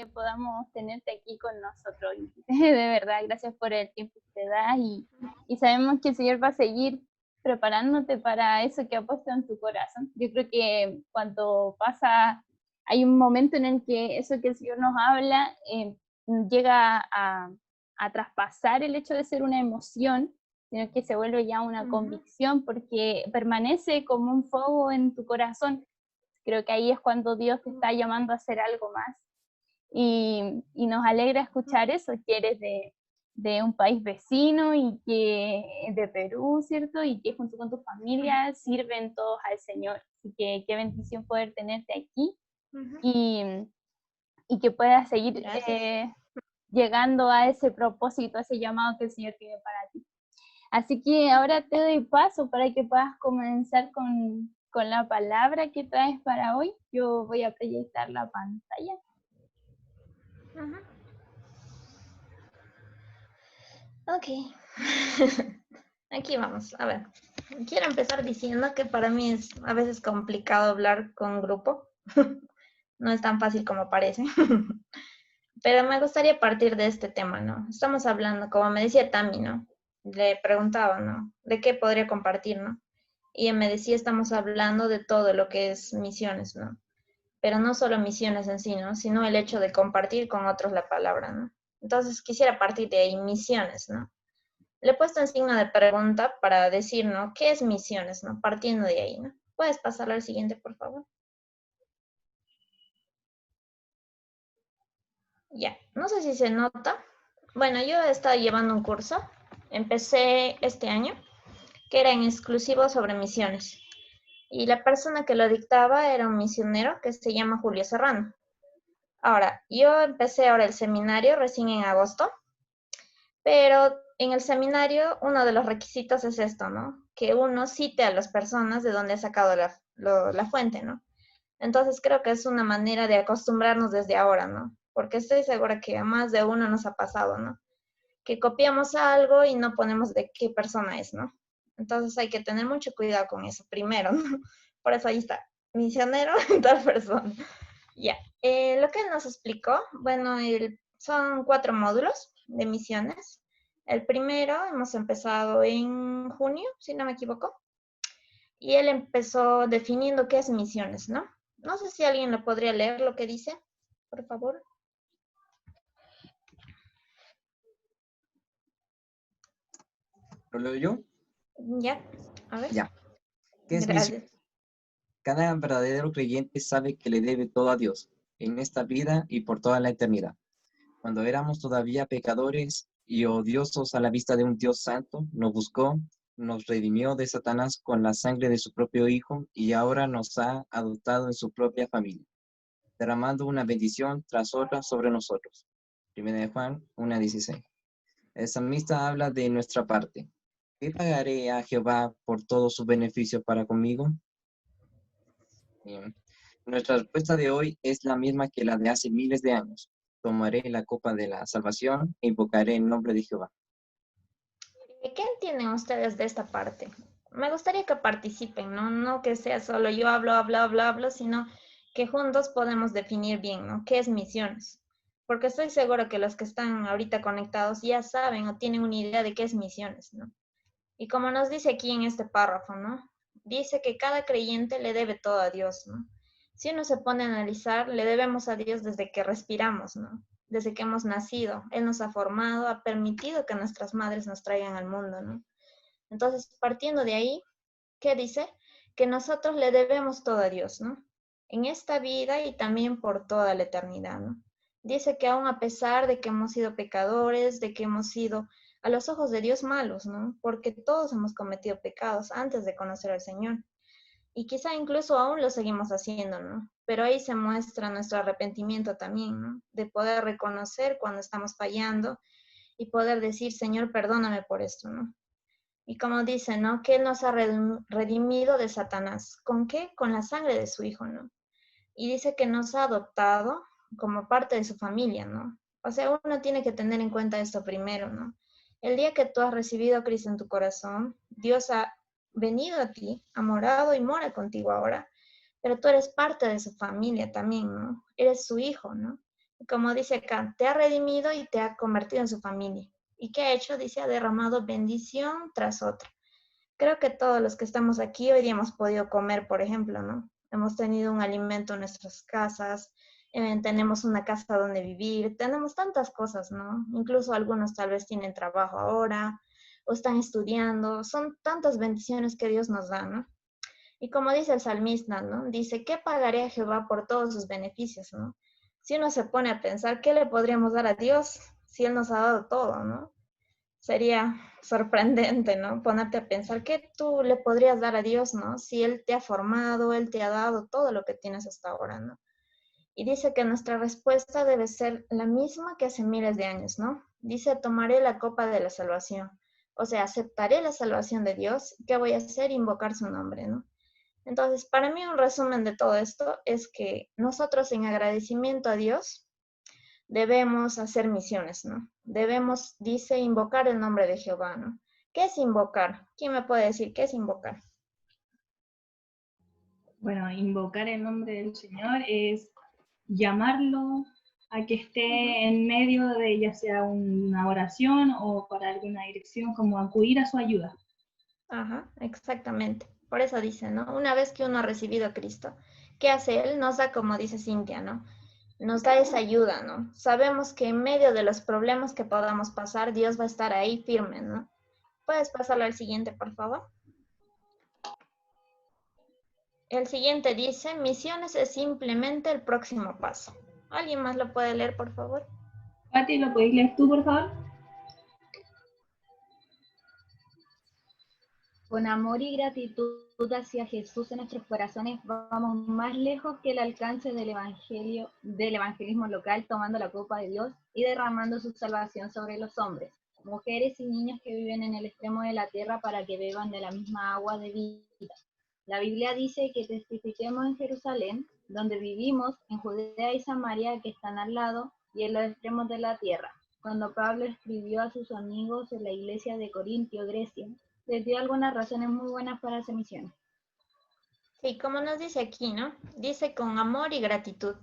podamos tenerte aquí con nosotros. De verdad, gracias por el tiempo que te das y sabemos que el Señor va a seguir preparándote para eso que ha puesto en tu corazón. Yo creo que cuando pasa, hay un momento en el que eso que el Señor nos habla llega a traspasar el hecho de ser una emoción, sino que se vuelve ya una convicción porque permanece como un fuego en tu corazón. Creo que ahí es cuando Dios te está llamando a hacer algo más. Y nos alegra escuchar eso, que eres de un país vecino y que de Perú, ¿cierto? Y que junto con tu familia sirven todos al Señor. Así que qué bendición poder tenerte aquí y que puedas seguir llegando a ese propósito, a ese llamado que el Señor tiene para ti. Así que ahora te doy paso para que puedas comenzar con la palabra que traes para hoy. Yo voy a proyectar la pantalla. Ok. Aquí vamos. A ver. Quiero empezar diciendo que para mí es a veces complicado hablar con grupo. No es tan fácil como parece. Pero me gustaría partir de este tema, ¿no? Estamos hablando, como me decía Tami, ¿no? Le preguntaba, ¿no? ¿De qué podría compartir, no? Y él me decía, estamos hablando de todo lo que es misiones, ¿no? Pero no solo misiones en sí, ¿no? Sino el hecho de compartir con otros la palabra, ¿no? Entonces quisiera partir de ahí, misiones, ¿no? Le he puesto en signo de pregunta para decir, ¿no? ¿Qué es misiones, no? Partiendo de ahí, ¿no? ¿Puedes pasarlo al siguiente, por favor? Ya, no sé si se nota. Bueno, yo he estado llevando un curso, empecé este año, que era en exclusivo sobre misiones. Y la persona que lo dictaba era un misionero que se llama Julio Serrano. Ahora, yo empecé ahora el seminario recién en agosto, pero en el seminario uno de los requisitos es esto, ¿no? Que uno cite a las personas de donde ha sacado la fuente, ¿no? Entonces creo que es una manera de acostumbrarnos desde ahora, ¿no? Porque estoy segura que a más de uno nos ha pasado, ¿no? Que copiamos algo y no ponemos de qué persona es, ¿no? Entonces hay que tener mucho cuidado con eso primero, ¿no? Por eso ahí está, misionero en tal persona. Ya, lo que él nos explicó, bueno, son 4 módulos de misiones. El primero hemos empezado en junio, si no me equivoco, y él empezó definiendo qué es misiones, ¿no? No sé si alguien lo podría leer lo que dice, por favor. ¿Lo leo yo? Ya, a ver. Ya. ¿Qué es misión? Gracias. Cada verdadero creyente sabe que le debe todo a Dios, en esta vida y por toda la eternidad. Cuando éramos todavía pecadores y odiosos a la vista de un Dios santo, nos buscó, nos redimió de Satanás con la sangre de su propio Hijo y ahora nos ha adoptado en su propia familia, derramando una bendición tras otra sobre nosotros. 1 de Juan 1:16. El salmista habla de nuestra parte. ¿Qué pagaré a Jehová por todos sus beneficios para conmigo? Bien. Nuestra respuesta de hoy es la misma que la de hace miles de años. Tomaré la copa de la salvación e invocaré el nombre de Jehová. ¿Qué entienden ustedes de esta parte? Me gustaría que participen, ¿no? No que sea solo yo hablo, sino que juntos podemos definir bien, ¿no? ¿Qué es misiones? Porque estoy seguro que los que están ahorita conectados ya saben o tienen una idea de qué es misiones, ¿no? Y como nos dice aquí en este párrafo, ¿no? Dice que cada creyente le debe todo a Dios, ¿no? Si uno se pone a analizar, le debemos a Dios desde que respiramos, ¿no? Desde que hemos nacido. Él nos ha formado, ha permitido que nuestras madres nos traigan al mundo, ¿no? Entonces, partiendo de ahí, ¿qué dice? Que nosotros le debemos todo a Dios, ¿no? En esta vida y también por toda la eternidad, ¿no? Dice que aún a pesar de que hemos sido pecadores, de que hemos sido a los ojos de Dios malos, ¿no? Porque todos hemos cometido pecados antes de conocer al Señor. Y quizá incluso aún lo seguimos haciendo, ¿no? Pero ahí se muestra nuestro arrepentimiento también, ¿no? De poder reconocer cuando estamos fallando y poder decir, Señor, perdóname por esto, ¿no? Y como dice, ¿no? Que Él nos ha redimido de Satanás. ¿Con qué? Con la sangre de su Hijo, ¿no? Y dice que nos ha adoptado como parte de su familia, ¿no? O sea, uno tiene que tener en cuenta esto primero, ¿no? El día que tú has recibido a Cristo en tu corazón, Dios ha venido a ti, ha morado y mora contigo ahora, pero tú eres parte de su familia también, ¿no? Eres su hijo, ¿no? Como dice acá, te ha redimido y te ha convertido en su familia. ¿Y qué ha hecho? Dice, ha derramado bendición tras otra. Creo que todos los que estamos aquí hoy día hemos podido comer, por ejemplo, ¿no? Hemos tenido un alimento en nuestras casas, tenemos una casa donde vivir, tenemos tantas cosas, ¿no? Incluso algunos tal vez tienen trabajo ahora o están estudiando. Son tantas bendiciones que Dios nos da, ¿no? Y como dice el salmista, ¿no? Dice, ¿qué pagaré a Jehová por todos sus beneficios, ¿no? Si uno se pone a pensar, ¿qué le podríamos dar a Dios si Él nos ha dado todo, ¿no? Sería sorprendente, ¿no? Ponerte a pensar, ¿qué tú le podrías dar a Dios, ¿no? Si Él te ha formado, Él te ha dado todo lo que tienes hasta ahora, ¿no? Y dice que nuestra respuesta debe ser la misma que hace miles de años, ¿no? Dice, tomaré la copa de la salvación. O sea, aceptaré la salvación de Dios. ¿Qué voy a hacer? Invocar su nombre, ¿no? Entonces, para mí un resumen de todo esto es que nosotros en agradecimiento a Dios debemos hacer misiones, ¿no? Debemos, dice, invocar el nombre de Jehová, ¿no? ¿Qué es invocar? ¿Quién me puede decir qué es invocar? Bueno, invocar el nombre del Señor es llamarlo a que esté en medio de ya sea una oración o para alguna dirección, como acudir a su ayuda. Ajá, exactamente. Por eso dice, ¿no? Una vez que uno ha recibido a Cristo, ¿qué hace Él? Nos da, como dice Cintia, ¿no? Nos da esa ayuda, ¿no? Sabemos que en medio de los problemas que podamos pasar, Dios va a estar ahí firme, ¿no? ¿Puedes pasarlo al siguiente, por favor? El siguiente dice, misiones es simplemente el próximo paso. ¿Alguien más lo puede leer, por favor? Pati, ¿lo podéis leer tú, por favor? Con amor y gratitud hacia Jesús en nuestros corazones, vamos más lejos que el alcance del evangelismo local, tomando la copa de Dios y derramando su salvación sobre los hombres, mujeres y niños que viven en el extremo de la tierra para que beban de la misma agua de vida. La Biblia dice que testifiquemos en Jerusalén, donde vivimos, en Judea y Samaria, que están al lado, y en los extremos de la tierra. Cuando Pablo escribió a sus amigos en la iglesia de Corintio, Grecia, les dio algunas razones muy buenas para hacer misiones. Sí, como nos dice aquí, ¿no? Dice con amor y gratitud.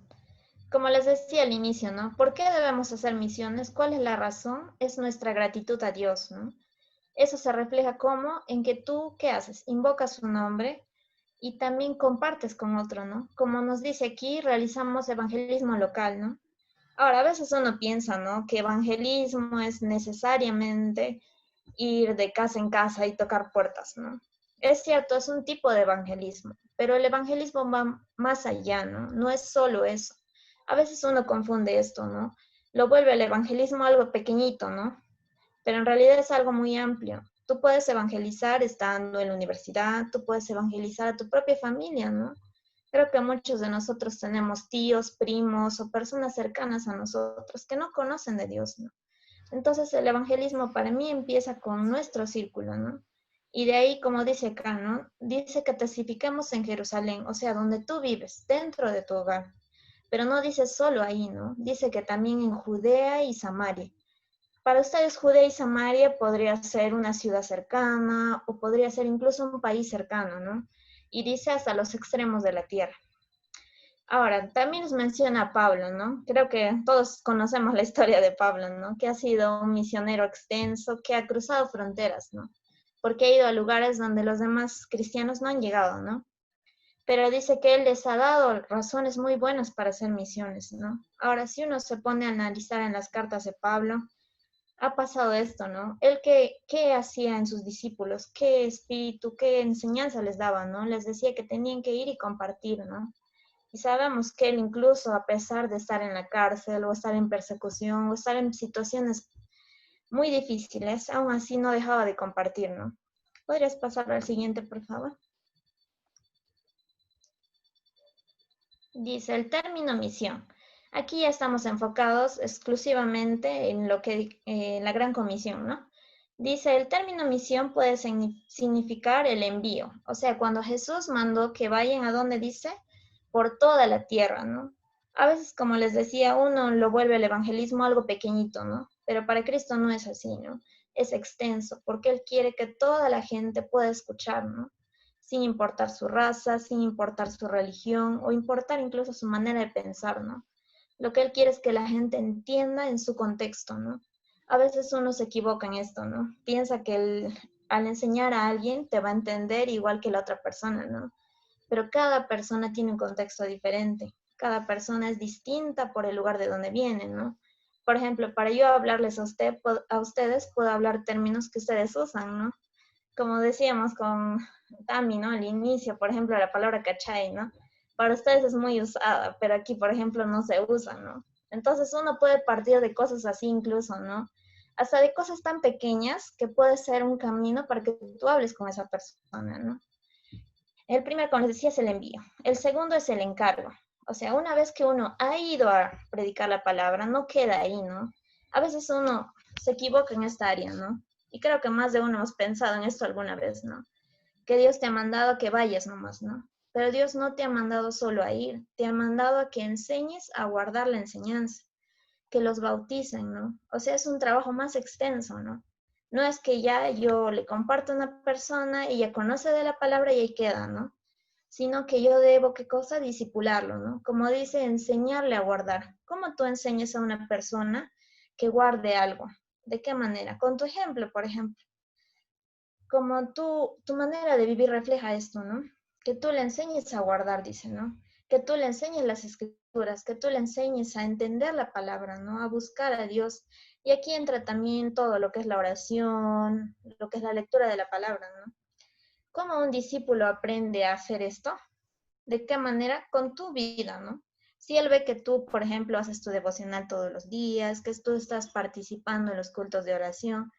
Como les decía al inicio, ¿no? ¿Por qué debemos hacer misiones? ¿Cuál es la razón? Es nuestra gratitud a Dios, ¿no? Eso se refleja como en que tú, ¿qué haces? Invocas su nombre y también compartes con otro, ¿no? Como nos dice aquí, realizamos evangelismo local, ¿no? Ahora, a veces uno piensa, ¿no? Que evangelismo es necesariamente ir de casa en casa y tocar puertas, ¿no? Es cierto, es un tipo de evangelismo, pero el evangelismo va más allá, ¿no? No es solo eso. A veces uno confunde esto, ¿no? Lo vuelve el evangelismo algo pequeñito, ¿no? Pero en realidad es algo muy amplio. Tú puedes evangelizar estando en la universidad, tú puedes evangelizar a tu propia familia, ¿no? Creo que muchos de nosotros tenemos tíos, primos o personas cercanas a nosotros que no conocen de Dios, ¿no? Entonces el evangelismo para mí empieza con nuestro círculo, ¿no? Y de ahí, como dice acá, ¿no? Dice que testifiquemos en Jerusalén, o sea, donde tú vives, dentro de tu hogar. Pero no dice solo ahí, ¿no? Dice que también en Judea y Samaria. Para ustedes, Judea y Samaria podría ser una ciudad cercana o podría ser incluso un país cercano, ¿no? Y dice hasta los extremos de la tierra. Ahora, también nos menciona a Pablo, ¿no? Creo que todos conocemos la historia de Pablo, ¿no? Que ha sido un misionero extenso, que ha cruzado fronteras, ¿no? Porque ha ido a lugares donde los demás cristianos no han llegado, ¿no? Pero dice que él les ha dado razones muy buenas para hacer misiones, ¿no? Ahora, si uno se pone a analizar en las cartas de Pablo, ha pasado esto, ¿no? Él qué hacía en sus discípulos, qué espíritu, qué enseñanza les daba, ¿no? Les decía que tenían que ir y compartir, ¿no? Y sabemos que él incluso a pesar de estar en la cárcel o estar en persecución o estar en situaciones muy difíciles, aún así no dejaba de compartir, ¿no? ¿Podrías pasar al siguiente, por favor? Dice el término misión. Aquí ya estamos enfocados exclusivamente en lo que la gran comisión, ¿no? Dice, el término misión puede significar el envío. O sea, cuando Jesús mandó que vayan a donde dice, por toda la tierra, ¿no? A veces, como les decía, uno lo vuelve el evangelismo algo pequeñito, ¿no? Pero para Cristo no es así, ¿no? Es extenso, porque Él quiere que toda la gente pueda escuchar, ¿no? Sin importar su raza, sin importar su religión o importar incluso su manera de pensar, ¿no? Lo que Él quiere es que la gente entienda en su contexto, ¿no? A veces uno se equivoca en esto, ¿no? Piensa que al enseñar a alguien te va a entender igual que la otra persona, ¿no? Pero cada persona tiene un contexto diferente. Cada persona es distinta por el lugar de donde viene, ¿no? Por ejemplo, para yo hablarles a ustedes, puedo hablar términos que ustedes usan, ¿no? Como decíamos con Tami, ¿no? Al inicio, por ejemplo, la palabra cachai, ¿no? Para ustedes es muy usada, pero aquí, por ejemplo, no se usa, ¿no? Entonces uno puede partir de cosas así incluso, ¿no? Hasta de cosas tan pequeñas que puede ser un camino para que tú hables con esa persona, ¿no? El primero, como les decía, es el envío. El segundo es el encargo. O sea, una vez que uno ha ido a predicar la palabra, no queda ahí, ¿no? A veces uno se equivoca en esta área, ¿no? Y creo que más de uno hemos pensado en esto alguna vez, ¿no? Que Dios te ha mandado a que vayas nomás, ¿no? Pero Dios no te ha mandado solo a ir, te ha mandado a que enseñes a guardar la enseñanza, que los bauticen, ¿no? O sea, es un trabajo más extenso, ¿no? No es que ya yo le comparto a una persona y ella conoce de la palabra y ahí queda, ¿no? Sino que yo debo, ¿qué cosa? Disipularlo, ¿no? Como dice, enseñarle a guardar. ¿Cómo tú enseñas a una persona que guarde algo? ¿De qué manera? Con tu ejemplo, por ejemplo. Como tu manera de vivir refleja esto, ¿no? Que tú le enseñes a guardar, dice, ¿no? Que tú le enseñes las escrituras, que tú le enseñes a entender la palabra, ¿no? A buscar a Dios. Y aquí entra también todo lo que es la oración, lo que es la lectura de la palabra, ¿no? ¿Cómo un discípulo aprende a hacer esto? ¿De qué manera? Con tu vida, ¿no? Si él ve que tú, por ejemplo, haces tu devocional todos los días, que tú estás participando en los cultos de oración,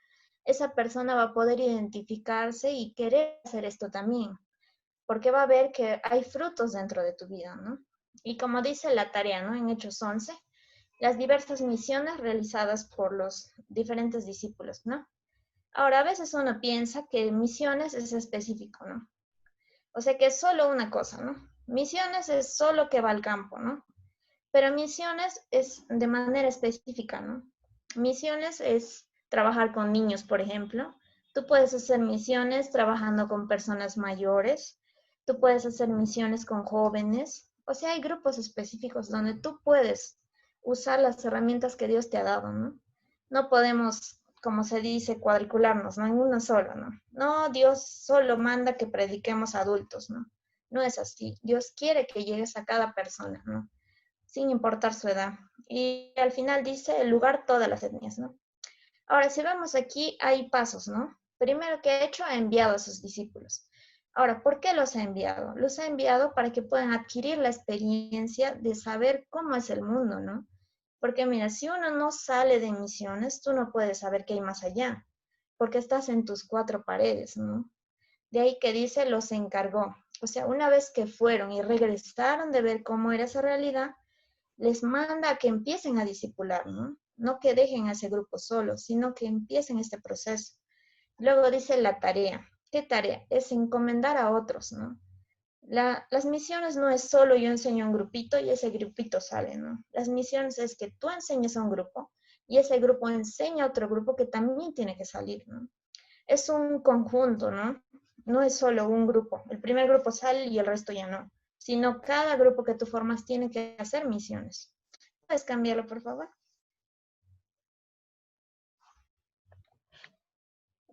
esa persona va a poder identificarse y querer hacer esto también, porque va a ver que hay frutos dentro de tu vida, ¿no? Y como dice la tarea, ¿no? En Hechos 11, las diversas misiones realizadas por los diferentes discípulos, ¿no? Ahora, a veces uno piensa que misiones es específico, ¿no? O sea que es solo una cosa, ¿no? Misiones es solo que va al campo, ¿no? Pero misiones es de manera específica, ¿no? Misiones es trabajar con niños, por ejemplo. Tú puedes hacer misiones trabajando con personas mayores. Tú puedes hacer misiones con jóvenes. O sea, hay grupos específicos donde tú puedes usar las herramientas que Dios te ha dado, ¿no? No podemos, como se dice, cuadricularnos, ¿no? En una sola, ¿no? No, Dios solo manda que prediquemos a adultos, ¿no? No es así. Dios quiere que llegues a cada persona, ¿no? Sin importar su edad. Y al final dice el lugar todas las etnias, ¿no? Ahora, si vemos aquí, hay pasos, ¿no? Primero que ha hecho, ha enviado a sus discípulos. Ahora, ¿por qué los ha enviado? Los ha enviado para que puedan adquirir la experiencia de saber cómo es el mundo, ¿no? Porque mira, si uno no sale de misiones, tú no puedes saber qué hay más allá, porque estás en tus cuatro paredes, ¿no? De ahí que dice, los encargó. O sea, una vez que fueron y regresaron de ver cómo era esa realidad, les manda a que empiecen a discipular, ¿no? No que dejen a ese grupo solo, sino que empiecen este proceso. Luego dice la tarea. ¿Qué tarea? Es encomendar a otros, ¿no? Las misiones no es solo yo enseño a un grupito y ese grupito sale, ¿no? Las misiones es que tú enseñes a un grupo y ese grupo enseña a otro grupo que también tiene que salir, ¿no? Es un conjunto, ¿no? No es solo un grupo. El primer grupo sale y el resto ya no, sino cada grupo que tú formas tiene que hacer misiones. ¿Puedes cambiarlo, por favor?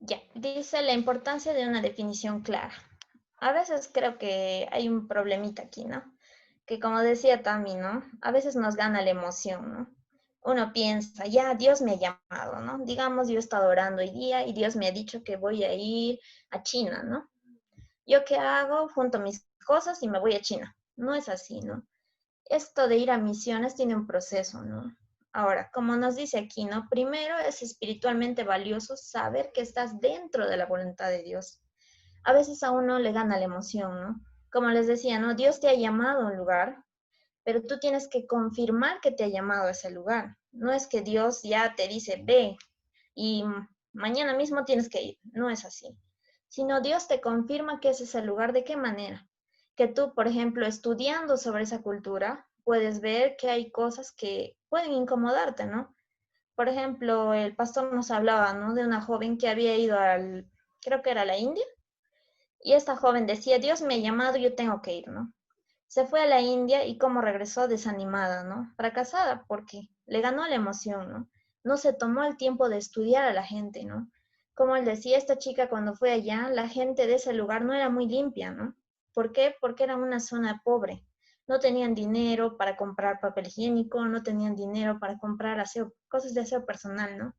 Ya, dice la importancia de una definición clara. A veces creo que hay un problemita aquí, ¿no? Que como decía Tami, ¿no? A veces nos gana la emoción, ¿no? Uno piensa, ya, Dios me ha llamado, ¿no? Digamos, yo he estado orando hoy día y Dios me ha dicho que voy a ir a China, ¿no? ¿Yo qué hago? Junto mis cosas y me voy a China. No es así, ¿no? Esto de ir a misiones tiene un proceso, ¿no? Ahora, como nos dice aquí, ¿no? Primero es espiritualmente valioso saber que estás dentro de la voluntad de Dios. A veces a uno le gana la emoción, ¿no? Como les decía, ¿no? Dios te ha llamado a un lugar, pero tú tienes que confirmar que te ha llamado a ese lugar. No es que Dios ya te dice, ve, y mañana mismo tienes que ir. No es así. Sino Dios te confirma que ese es el lugar. ¿De qué manera? Que tú, por ejemplo, estudiando sobre esa cultura, puedes ver que hay cosas que pueden incomodarte, ¿no? Por ejemplo, el pastor nos hablaba, ¿no? De una joven que había ido creo que era la India, y esta joven decía, Dios me ha llamado, yo tengo que ir, ¿no? Se fue a la India y cómo regresó desanimada, ¿no? Fracasada porque le ganó la emoción, ¿no? No se tomó el tiempo de estudiar a la gente, ¿no? Como él decía, esta chica cuando fue allá, la gente de ese lugar no era muy limpia, ¿no? ¿Por qué? Porque era una zona pobre. No tenían dinero para comprar papel higiénico, no tenían dinero para comprar aseo, cosas de aseo personal, ¿no?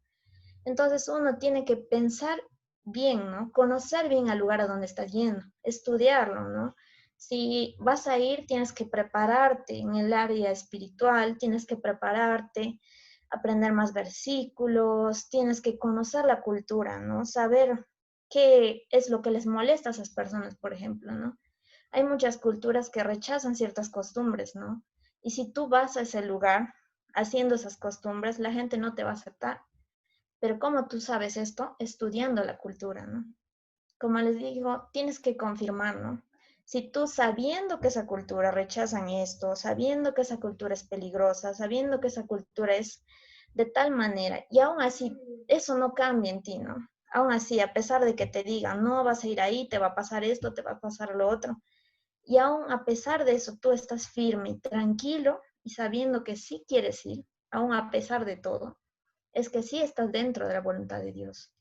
Entonces uno tiene que pensar bien, ¿no? Conocer bien al lugar a donde estás yendo, estudiarlo, ¿no? Si vas a ir, tienes que prepararte en el área espiritual, tienes que prepararte, aprender más versículos, tienes que conocer la cultura, ¿no? Saber qué es lo que les molesta a esas personas, por ejemplo, ¿no? Hay muchas culturas que rechazan ciertas costumbres, ¿no? Y si tú vas a ese lugar haciendo esas costumbres, la gente no te va a aceptar. Pero ¿cómo tú sabes esto? Estudiando la cultura, ¿no? Como les digo, tienes que confirmar, ¿no? Si tú sabiendo que esa cultura rechazan esto, sabiendo que esa cultura es peligrosa, sabiendo que esa cultura es de tal manera, y aún así eso no cambia en ti, ¿no? Aún así, a pesar de que te digan, no vas a ir ahí, te va a pasar esto, te va a pasar lo otro, y aún a pesar de eso, tú estás firme y tranquilo y sabiendo que sí quieres ir, aún a pesar de todo, es que sí estás dentro de la voluntad de Dios.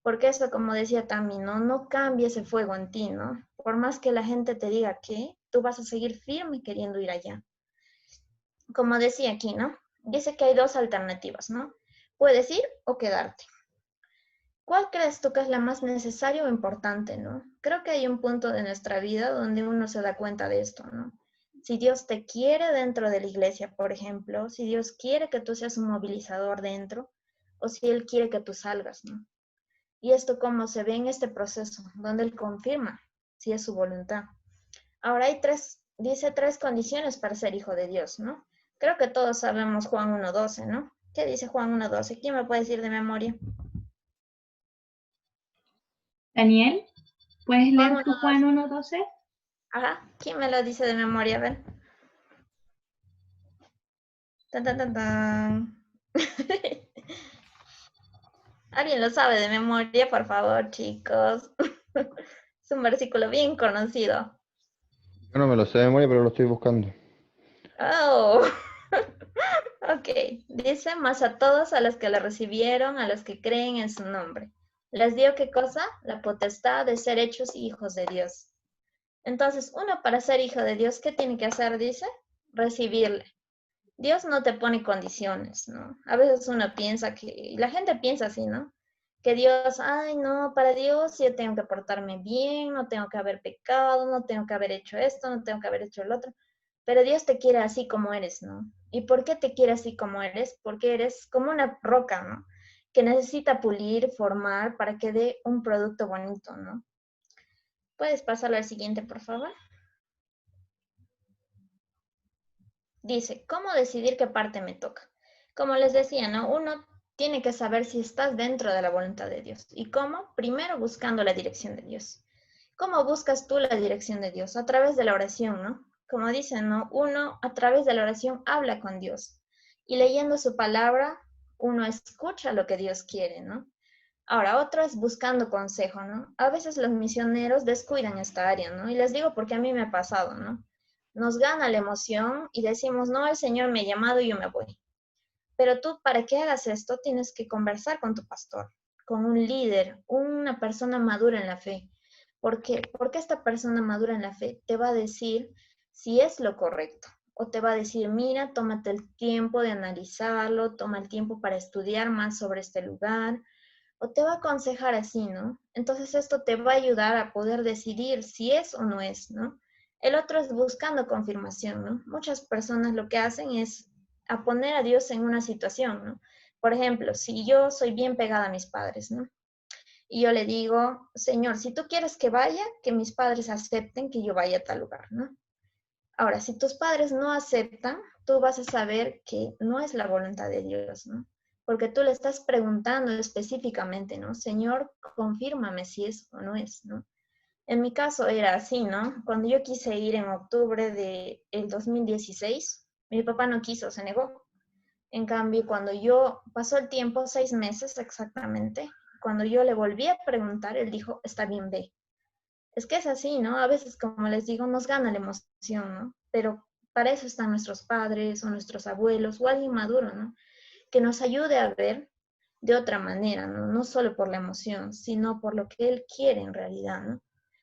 Porque eso, como decía Tami, ¿no? No cambia ese fuego en ti, ¿no? Por más que la gente te diga que, tú vas a seguir firme queriendo ir allá. Como decía aquí, ¿no? Dice que hay dos alternativas, ¿no? Puedes ir o quedarte. ¿Cuál crees tú que es la más necesaria o importante, no? Creo que hay un punto de nuestra vida donde uno se da cuenta de esto, ¿no? Si Dios te quiere dentro de la iglesia, por ejemplo, si Dios quiere que tú seas un movilizador dentro, o si Él quiere que tú salgas, ¿no? Y esto cómo se ve en este proceso, donde Él confirma si es su voluntad. Ahora dice tres condiciones para ser hijo de Dios, ¿no? Creo que todos sabemos Juan 1:12, ¿no? ¿Qué dice Juan 1:12? ¿Quién me puede decir de memoria? Daniel, ¿puedes Juan leer tu 1:12. Juan 1:12? Ajá, ¿quién me lo dice de memoria? A ver. Tan, tan, tan, tan. ¿Alguien lo sabe de memoria, por favor, chicos? Es un versículo bien conocido. Yo no me lo sé de memoria, pero lo estoy buscando. Oh, ok. Dice, más a todos a los que le recibieron, a los que creen en su nombre. ¿Les dio qué cosa? La potestad de ser hechos hijos de Dios. Entonces, uno para ser hijo de Dios, ¿qué tiene que hacer? Dice, recibirle. Dios no te pone condiciones, ¿no? A veces uno piensa que, y la gente piensa así, ¿no? Que Dios, ay, no, para Dios yo tengo que portarme bien, no tengo que haber pecado, no tengo que haber hecho esto, no tengo que haber hecho el otro. Pero Dios te quiere así como eres, ¿no? ¿Y por qué te quiere así como eres? Porque eres como una roca, ¿no? Que necesita pulir, formar para que dé un producto bonito, ¿no? ¿Puedes pasarlo al siguiente, por favor? Dice, ¿cómo decidir qué parte me toca? Como les decía, ¿no? Uno tiene que saber si estás dentro de la voluntad de Dios. ¿Y cómo? Primero buscando la dirección de Dios. ¿Cómo buscas tú la dirección de Dios? A través de la oración, ¿no? Como dicen, ¿no? Uno a través de la oración habla con Dios. Y leyendo su palabra, uno escucha lo que Dios quiere, ¿no? Ahora, otro es buscando consejo, ¿no? A veces los misioneros descuidan esta área, ¿no? Y les digo porque a mí me ha pasado, ¿no? Nos gana la emoción y decimos, no, el Señor me ha llamado y yo me voy. Pero tú, para que hagas esto, tienes que conversar con tu pastor, con un líder, una persona madura en la fe. ¿Por qué? Porque esta persona madura en la fe te va a decir si es lo correcto. O te va a decir, mira, tómate el tiempo de analizarlo, toma el tiempo para estudiar más sobre este lugar, o te va a aconsejar así, ¿no? Entonces esto te va a ayudar a poder decidir si es o no es, ¿no? El otro es buscando confirmación, ¿no? Muchas personas lo que hacen es a poner a Dios en una situación, ¿no? Por ejemplo, si yo soy bien pegada a mis padres, ¿no? Y yo le digo, Señor, si tú quieres que vaya, que mis padres acepten que yo vaya a tal lugar, ¿no? Ahora, si tus padres no aceptan, tú vas a saber que no es la voluntad de Dios, ¿no? Porque tú le estás preguntando específicamente, ¿no? Señor, confírmame si es o no es, ¿no? En mi caso era así, ¿no? Cuando yo quise ir en octubre del 2016, mi papá no quiso, se negó. En cambio, cuando yo pasó el tiempo, 6 meses exactamente, cuando yo le volví a preguntar, él dijo, está bien, ve. Es que es así, ¿no? A veces, como les digo, nos gana la emoción, ¿no? Pero para eso están nuestros padres o nuestros abuelos o alguien maduro, ¿no? Que nos ayude a ver de otra manera, ¿no? No solo por la emoción, sino por lo que él quiere en realidad, ¿no?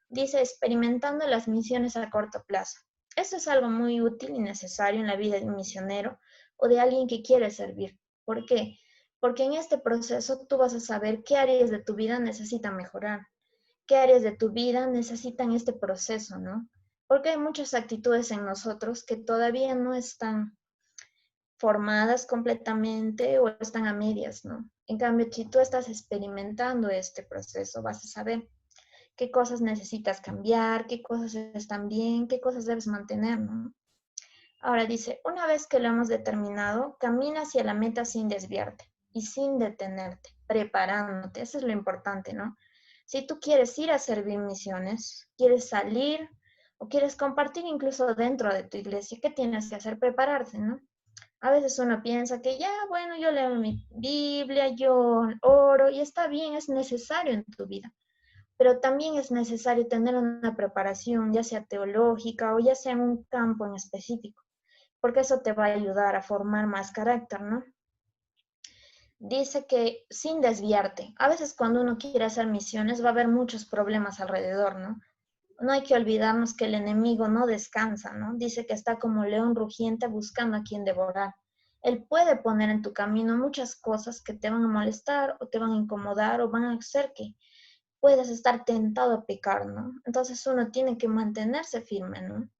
Dice, experimentando las misiones a corto plazo. Esto es algo muy útil y necesario en la vida de un misionero o de alguien que quiere servir. ¿Por qué? Porque en este proceso tú vas a saber qué áreas de tu vida necesitan mejorar, qué áreas de tu vida necesitan este proceso, ¿no? Porque hay muchas actitudes en nosotros que todavía no están formadas completamente o están a medias, ¿no? En cambio, si tú estás experimentando este proceso, vas a saber qué cosas necesitas cambiar, qué cosas están bien, qué cosas debes mantener, ¿no? Ahora dice, una vez que lo hemos determinado, camina hacia la meta sin desviarte y sin detenerte, preparándote. Eso es lo importante, ¿no? Si tú quieres ir a servir misiones, quieres salir o quieres compartir incluso dentro de tu iglesia, ¿qué tienes que hacer? Prepararse, ¿no? A veces uno piensa que ya, bueno, yo leo mi Biblia, yo oro y está bien, es necesario en tu vida, pero también es necesario tener una preparación, ya sea teológica o ya sea en un campo en específico, porque eso te va a ayudar a formar más carácter, ¿no? Dice que sin desviarte, a veces cuando uno quiere hacer misiones va a haber muchos problemas alrededor, ¿no? No hay que olvidarnos que el enemigo no descansa, ¿no? Dice que está como león rugiente buscando a quien devorar. Él puede poner en tu camino muchas cosas que te van a molestar o te van a incomodar o van a hacer que puedas estar tentado a pecar, ¿no? Entonces uno tiene que mantenerse firme, ¿no?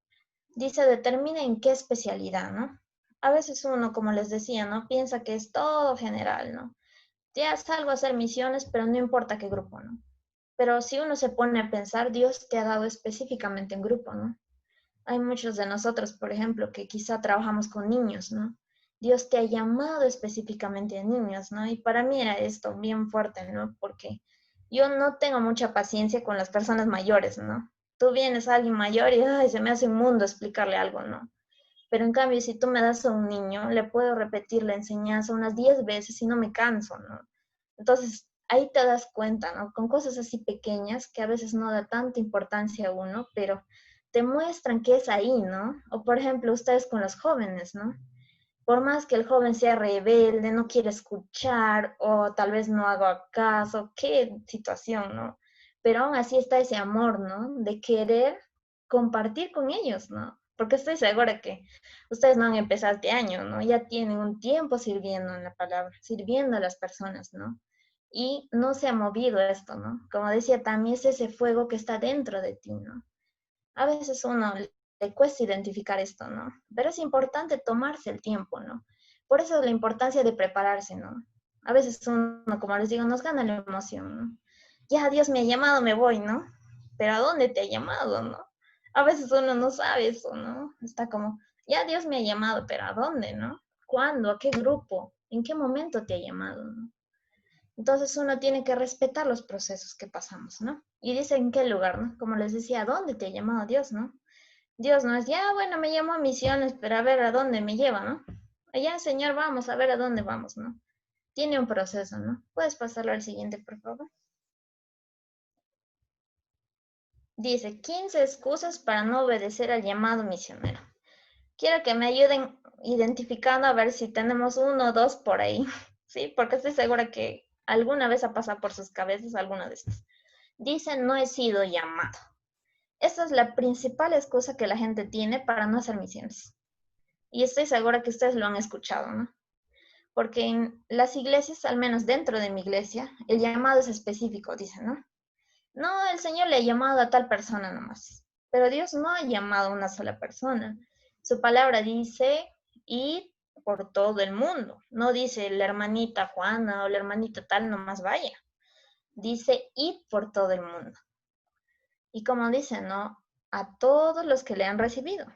Dice, determina en qué especialidad, ¿no? A veces uno, como les decía, ¿no? Piensa que es todo general, ¿no? Ya salgo a hacer misiones, pero no importa qué grupo, ¿no? Pero si uno se pone a pensar, Dios te ha dado específicamente en grupo, ¿no? Hay muchos de nosotros, por ejemplo, que quizá trabajamos con niños, ¿no? Dios te ha llamado específicamente a niños, ¿no? Y para mí era esto bien fuerte, ¿no? Porque yo no tengo mucha paciencia con las personas mayores, ¿no? Tú vienes a alguien mayor y ay, se me hace un mundo explicarle algo, ¿no? Pero en cambio, si tú me das a un niño, le puedo repetir la enseñanza unas 10 veces y no me canso, ¿no? Entonces, ahí te das cuenta, ¿no? Con cosas así pequeñas que a veces no da tanta importancia a uno, pero te muestran que es ahí, ¿no? O por ejemplo, ustedes con los jóvenes, ¿no? Por más que el joven sea rebelde, no quiere escuchar o tal vez no haga caso, qué situación, ¿no? Pero aún así está ese amor, ¿no? De querer compartir con ellos, ¿no? Porque estoy segura que ustedes no han empezado este año, ¿no? Ya tienen un tiempo sirviendo en la palabra, sirviendo a las personas, ¿no? Y no se ha movido esto, ¿no? Como decía, también es ese fuego que está dentro de ti, ¿no? A veces uno le cuesta identificar esto, ¿no? Pero es importante tomarse el tiempo, ¿no? Por eso la importancia de prepararse, ¿no? A veces uno, como les digo, nos gana la emoción, ¿no? Ya Dios me ha llamado, me voy, ¿no? Pero ¿a dónde te ha llamado, no? A veces uno no sabe eso, ¿no? Está como, ya Dios me ha llamado, pero ¿a dónde, no? ¿Cuándo? ¿A qué grupo? ¿En qué momento te ha llamado, no? Entonces uno tiene que respetar los procesos que pasamos, ¿no? Y dice en qué lugar, ¿no? Como les decía, ¿a dónde te ha llamado Dios, no? Dios no es, ya, bueno, me llamó a misiones, pero a ver a dónde me lleva, ¿no? Allá, Señor, vamos a ver a dónde vamos, ¿no? Tiene un proceso, ¿no? ¿Puedes pasarlo al siguiente, por favor? Dice, 15 excusas para no obedecer al llamado misionero. Quiero que me ayuden identificando a ver si tenemos uno o dos por ahí, ¿sí? Porque estoy segura que alguna vez ha pasado por sus cabezas alguna de estas. Dice, no he sido llamado. Esta es la principal excusa que la gente tiene para no hacer misiones. Y estoy segura que ustedes lo han escuchado, ¿no? Porque en las iglesias, al menos dentro de mi iglesia, el llamado es específico, dicen, ¿no? No, el Señor le ha llamado a tal persona nomás. Pero Dios no ha llamado a una sola persona. Su palabra dice ir por todo el mundo. No dice la hermanita Juana o la hermanita tal nomás vaya. Dice ir por todo el mundo. Y como dice, ¿no? A todos los que le han recibido.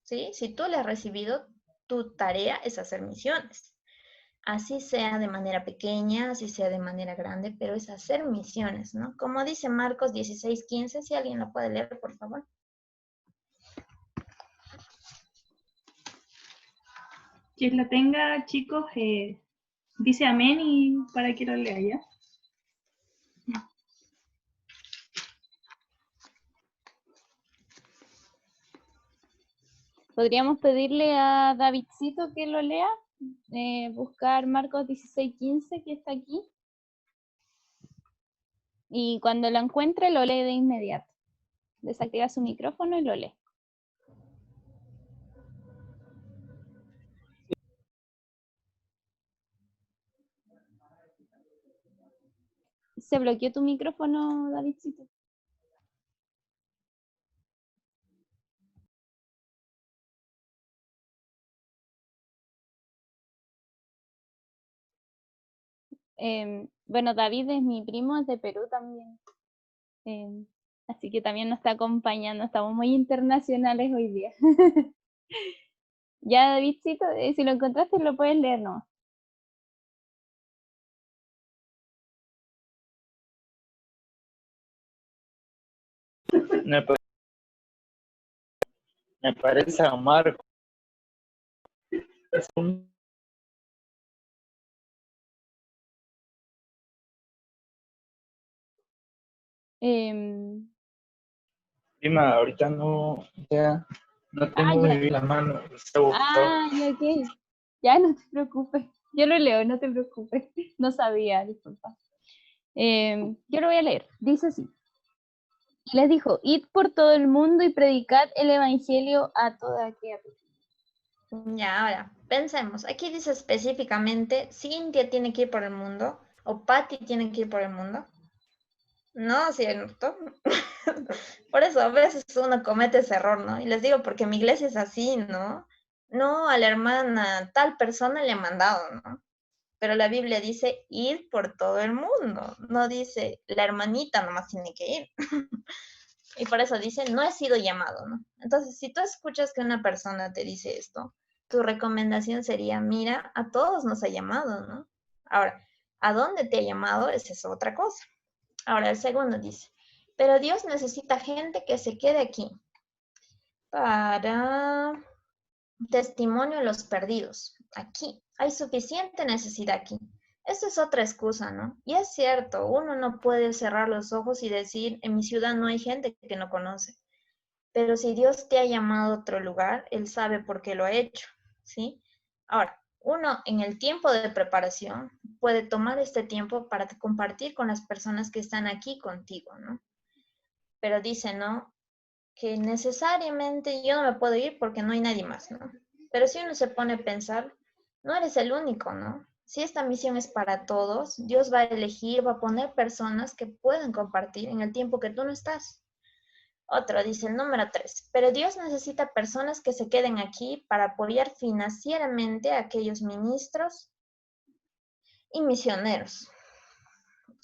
¿Sí? Si tú le has recibido, tu tarea es hacer misiones. Así sea de manera pequeña, así sea de manera grande, pero es hacer misiones, ¿no? Como dice Marcos 16:15, si alguien lo puede leer, por favor. Quien la tenga, chicos, dice amén y para que lo lea ya. Podríamos pedirle a Davidcito que lo lea, buscar Marcos 16:15 que está aquí. Y cuando lo encuentre lo lee de inmediato. Desactiva su micrófono y lo lee. ¿Se bloqueó tu micrófono, Davidcito? Bueno, David es mi primo, es de Perú también. Así que también nos está acompañando. Estamos muy internacionales hoy día. Ya, Davidcito, si lo encontraste lo puedes leer, ¿no? Me parece a Marco. Es un Em, prima, ahorita no, ya no tengo ya. la mano. Está ocupado. Ya, ok. Ya no te preocupes. Yo lo leo, no te preocupes. No sabía, disculpa. Yo lo voy a leer. Dice así. Y les dijo, id por todo el mundo y predicad el evangelio a toda criatura. Ya, ahora, pensemos. Aquí dice específicamente, Cintia tiene que ir por el mundo o Patty tiene que ir por el mundo. No, ¿cierto? Por eso a veces uno comete ese error, ¿no? Y les digo, porque mi iglesia es así, ¿no? No, a la hermana tal persona le he mandado, ¿no? Pero la Biblia dice ir por todo el mundo, no dice la hermanita nomás tiene que ir. Y por eso dice, no he sido llamado, ¿no? Entonces, si tú escuchas que una persona te dice esto, tu recomendación sería, mira, a todos nos ha llamado, ¿no? Ahora, ¿a dónde te ha llamado? Esa es otra cosa. Ahora, el segundo dice, pero Dios necesita gente que se quede aquí para testimonio de los perdidos. Aquí, hay suficiente necesidad aquí. Esa es otra excusa, ¿no? Y es cierto, uno no puede cerrar los ojos y decir, en mi ciudad no hay gente que no conoce. Pero si Dios te ha llamado a otro lugar, Él sabe por qué lo ha hecho, ¿sí? Ahora, uno en el tiempo de preparación puede tomar este tiempo para compartir con las personas que están aquí contigo, ¿no? Pero dice, ¿no? Que necesariamente yo no me puedo ir porque no hay nadie más, ¿no? Pero si uno se pone a pensar, no eres el único, ¿no? Si esta misión es para todos, Dios va a elegir, va a poner personas que pueden compartir en el tiempo que tú no estás. Otro dice el número 3, pero Dios necesita personas que se queden aquí para apoyar financieramente a aquellos ministros y misioneros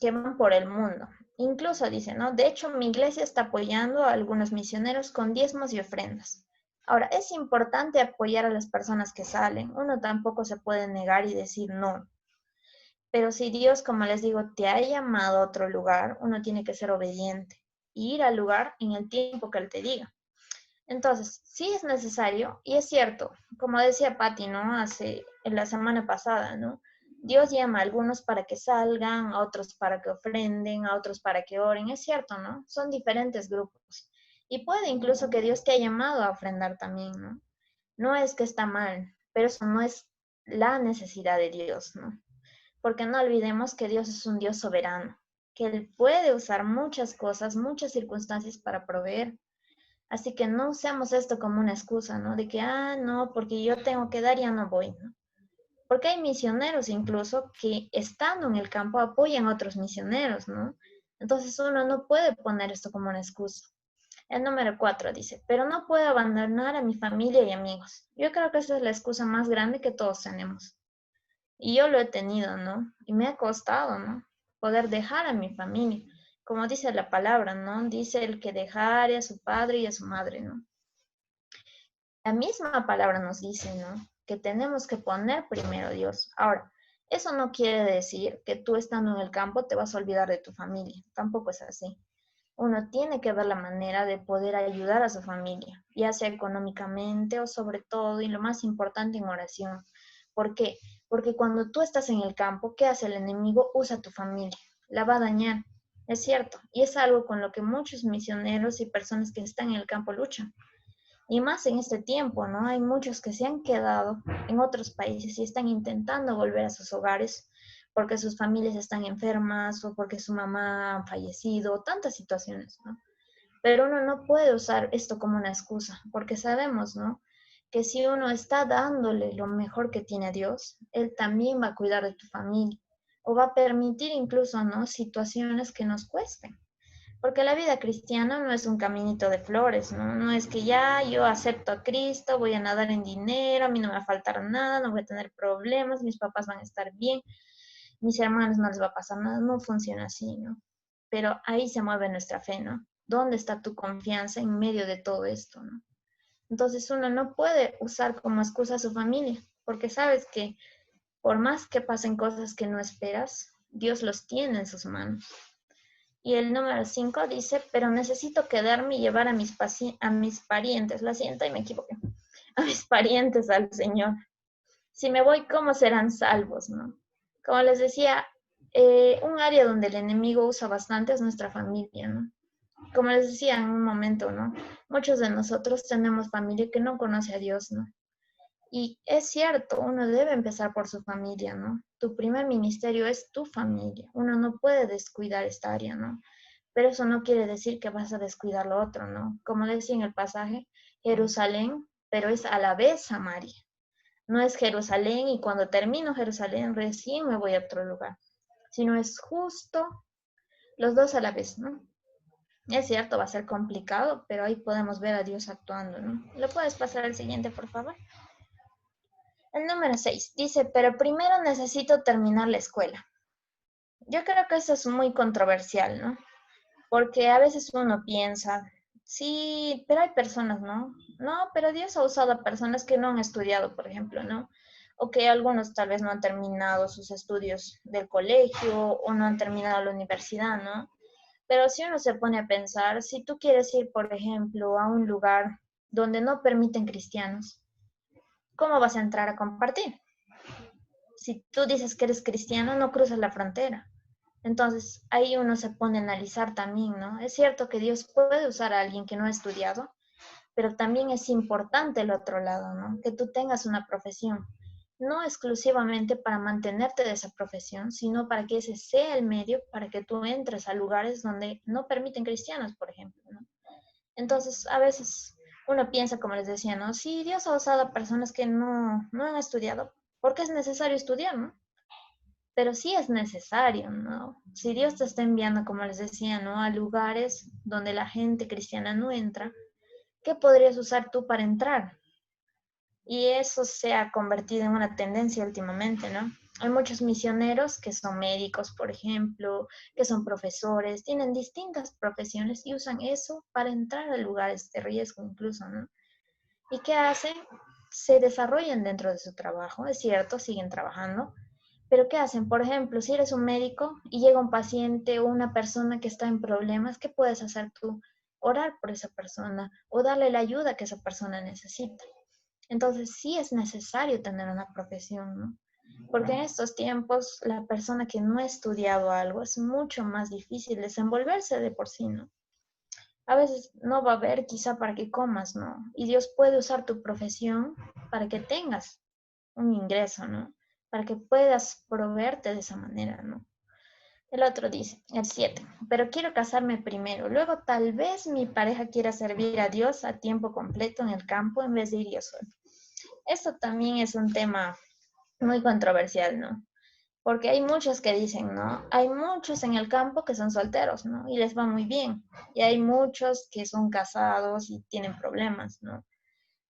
que van por el mundo. Incluso dice, ¿no? De hecho, mi iglesia está apoyando a algunos misioneros con diezmos y ofrendas. Ahora, es importante apoyar a las personas que salen. Uno tampoco se puede negar y decir no. Pero si Dios, como les digo, te ha llamado a otro lugar, uno tiene que ser obediente y ir al lugar en el tiempo que Él te diga. Entonces, sí es necesario, y es cierto, como decía Patti, ¿no? En la semana pasada, ¿no? Dios llama a algunos para que salgan, a otros para que ofrenden, a otros para que oren, es cierto, ¿no? Son diferentes grupos. Y puede incluso que Dios te haya llamado a ofrendar también, ¿no? No es que está mal, pero eso no es la necesidad de Dios, ¿no? Porque no olvidemos que Dios es un Dios soberano, que Él puede usar muchas cosas, muchas circunstancias para proveer. Así que no usemos esto como una excusa, ¿no? De que, no, porque yo tengo que dar, ya no voy, ¿no? Porque hay misioneros incluso que estando en el campo apoyan a otros misioneros, ¿no? Entonces uno no puede poner esto como una excusa. El número 4 dice, pero no puedo abandonar a mi familia y amigos. Yo creo que esa es la excusa más grande que todos tenemos. Y yo lo he tenido, ¿no? Y me ha costado, ¿no? Poder dejar a mi familia. Como dice la palabra, ¿no? Dice el que dejare a su padre y a su madre, ¿no? La misma palabra nos dice, ¿no? Que tenemos que poner primero a Dios. Ahora, eso no quiere decir que tú estando en el campo te vas a olvidar de tu familia. Tampoco es así. Uno tiene que ver la manera de poder ayudar a su familia, ya sea económicamente o sobre todo, y lo más importante, en oración. ¿Por qué? Porque cuando tú estás en el campo, ¿qué hace el enemigo? Usa tu familia, la va a dañar. Es cierto, y es algo con lo que muchos misioneros y personas que están en el campo luchan. Y más en este tiempo, ¿no? Hay muchos que se han quedado en otros países y están intentando volver a sus hogares porque sus familias están enfermas o porque su mamá ha fallecido, tantas situaciones, ¿no? Pero uno no puede usar esto como una excusa, porque sabemos, ¿no? Que si uno está dándole lo mejor que tiene a Dios, Él también va a cuidar de tu familia o va a permitir incluso, ¿no? Situaciones que nos cuesten. Porque la vida cristiana no es un caminito de flores, ¿no? No es que ya yo acepto a Cristo, voy a nadar en dinero, a mí no me va a faltar nada, no voy a tener problemas, mis papás van a estar bien, mis hermanos no les va a pasar nada, no funciona así, ¿no? Pero ahí se mueve nuestra fe, ¿no? ¿Dónde está tu confianza en medio de todo esto, ¿no? Entonces uno no puede usar como excusa a su familia, porque sabes que por más que pasen cosas que no esperas, Dios los tiene en sus manos. Y el número 5 dice, pero necesito quedarme y llevar a mis parientes, lo siento y me equivoqué, a mis parientes al Señor. Si me voy, ¿cómo serán salvos, no? Como les decía, un área donde el enemigo usa bastante es nuestra familia, ¿no? Como les decía en un momento, ¿no? Muchos de nosotros tenemos familia que no conoce a Dios, ¿no? Y es cierto, uno debe empezar por su familia, ¿no? Tu primer ministerio es tu familia. Uno no puede descuidar esta área, ¿no? Pero eso no quiere decir que vas a descuidar lo otro, ¿no? Como decía en el pasaje, Jerusalén, pero es a la vez Samaria. No es Jerusalén y cuando termino Jerusalén recién me voy a otro lugar, sino es justo los dos a la vez, ¿no? Es cierto, va a ser complicado, pero ahí podemos ver a Dios actuando, ¿no? ¿Lo puedes pasar al siguiente, por favor? El número 6 dice, pero primero necesito terminar la escuela. Yo creo que eso es muy controversial, ¿no? Porque a veces uno piensa, sí, pero hay personas, ¿no? No, pero Dios ha usado a personas que no han estudiado, por ejemplo, ¿no? O que algunos tal vez no han terminado sus estudios del colegio o no han terminado la universidad, ¿no? Pero si uno se pone a pensar, si tú quieres ir, por ejemplo, a un lugar donde no permiten cristianos, ¿cómo vas a entrar a compartir? Si tú dices que eres cristiano, no cruzas la frontera. Entonces, ahí uno se pone a analizar también, ¿no? Es cierto que Dios puede usar a alguien que no ha estudiado, pero también es importante el otro lado, ¿no? Que tú tengas una profesión, no exclusivamente para mantenerte de esa profesión, sino para que ese sea el medio para que tú entres a lugares donde no permiten cristianos, por ejemplo, ¿no? Entonces, a veces uno piensa, como les decía, ¿no? Sí, Dios ha usado a personas que no han estudiado, porque es necesario estudiar, ¿no? Pero sí es necesario, ¿no? Si Dios te está enviando, como les decía, ¿no? A lugares donde la gente cristiana no entra, ¿qué podrías usar tú para entrar? Y eso se ha convertido en una tendencia últimamente, ¿no? Hay muchos misioneros que son médicos, por ejemplo, que son profesores, tienen distintas profesiones y usan eso para entrar a lugares de riesgo incluso, ¿no? ¿Y qué hacen? Se desarrollan dentro de su trabajo, es cierto, siguen trabajando, pero ¿qué hacen? Por ejemplo, si eres un médico y llega un paciente o una persona que está en problemas, ¿qué puedes hacer tú? Orar por esa persona o darle la ayuda que esa persona necesita. Entonces sí es necesario tener una profesión, ¿no? Porque en estos tiempos la persona que no ha estudiado algo es mucho más difícil desenvolverse de por sí, ¿no? A veces no va a haber quizá para que comas, ¿no? Y Dios puede usar tu profesión para que tengas un ingreso, ¿no? Para que puedas proveerte de esa manera, ¿no? El otro dice, el 7, pero quiero casarme primero. Luego tal vez mi pareja quiera servir a Dios a tiempo completo en el campo en vez de ir yo solo. Esto también es un tema muy controversial, ¿no? Porque hay muchos que dicen, ¿no? Hay muchos en el campo que son solteros, ¿no? Y les va muy bien. Y hay muchos que son casados y tienen problemas, ¿no?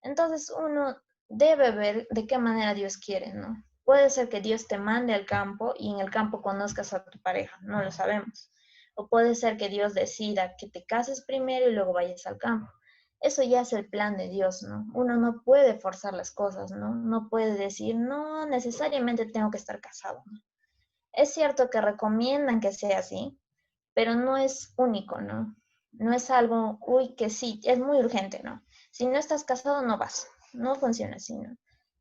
Entonces uno debe ver de qué manera Dios quiere, ¿no? Puede ser que Dios te mande al campo y en el campo conozcas a tu pareja, no lo sabemos. O puede ser que Dios decida que te cases primero y luego vayas al campo. Eso ya es el plan de Dios, ¿no? Uno no puede forzar las cosas, ¿no? No puede decir, no, necesariamente tengo que estar casado, ¿no? Es cierto que recomiendan que sea así, pero no es único, ¿no? No es algo, uy, que sí, es muy urgente, ¿no? Si no estás casado, no vas. No funciona así, ¿no?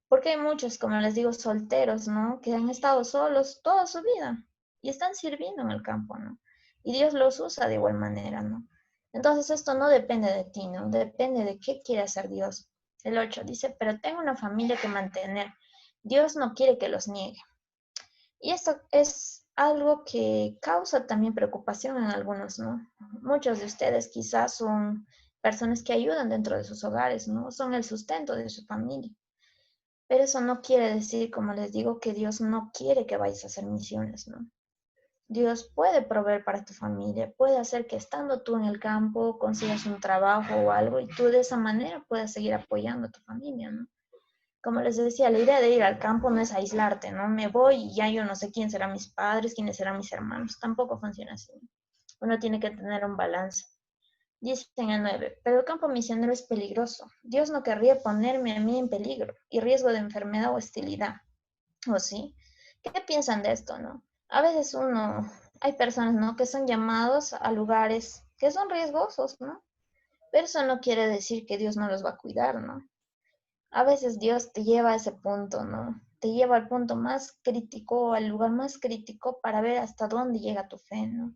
Porque hay muchos, como les digo, solteros, ¿no? Que han estado solos toda su vida y están sirviendo en el campo, ¿no? Y Dios los usa de igual manera, ¿no? Entonces esto no depende de ti, ¿no? Depende de qué quiere hacer Dios. El 8 dice, pero tengo una familia que mantener. Dios no quiere que los niegue. Y esto es algo que causa también preocupación en algunos, ¿no? Muchos de ustedes quizás son personas que ayudan dentro de sus hogares, ¿no? Son el sustento de su familia. Pero eso no quiere decir, como les digo, que Dios no quiere que vayas a hacer misiones, ¿no? Dios puede proveer para tu familia, puede hacer que estando tú en el campo consigas un trabajo o algo y tú de esa manera puedas seguir apoyando a tu familia, ¿no? Como les decía, la idea de ir al campo no es aislarte, ¿no? Me voy y ya yo no sé quién serán mis padres, quiénes serán mis hermanos. Tampoco funciona así. Uno tiene que tener un balance. Dice en el 9, pero el campo misionero es peligroso. Dios no querría ponerme a mí en peligro y riesgo de enfermedad o hostilidad. ¿O sí? ¿Qué piensan de esto, no? A veces hay personas, ¿no? Que son llamados a lugares que son riesgosos, ¿no? Pero eso no quiere decir que Dios no los va a cuidar, ¿no? A veces Dios te lleva a ese punto, ¿no? Te lleva al punto más crítico, al lugar más crítico para ver hasta dónde llega tu fe, ¿no?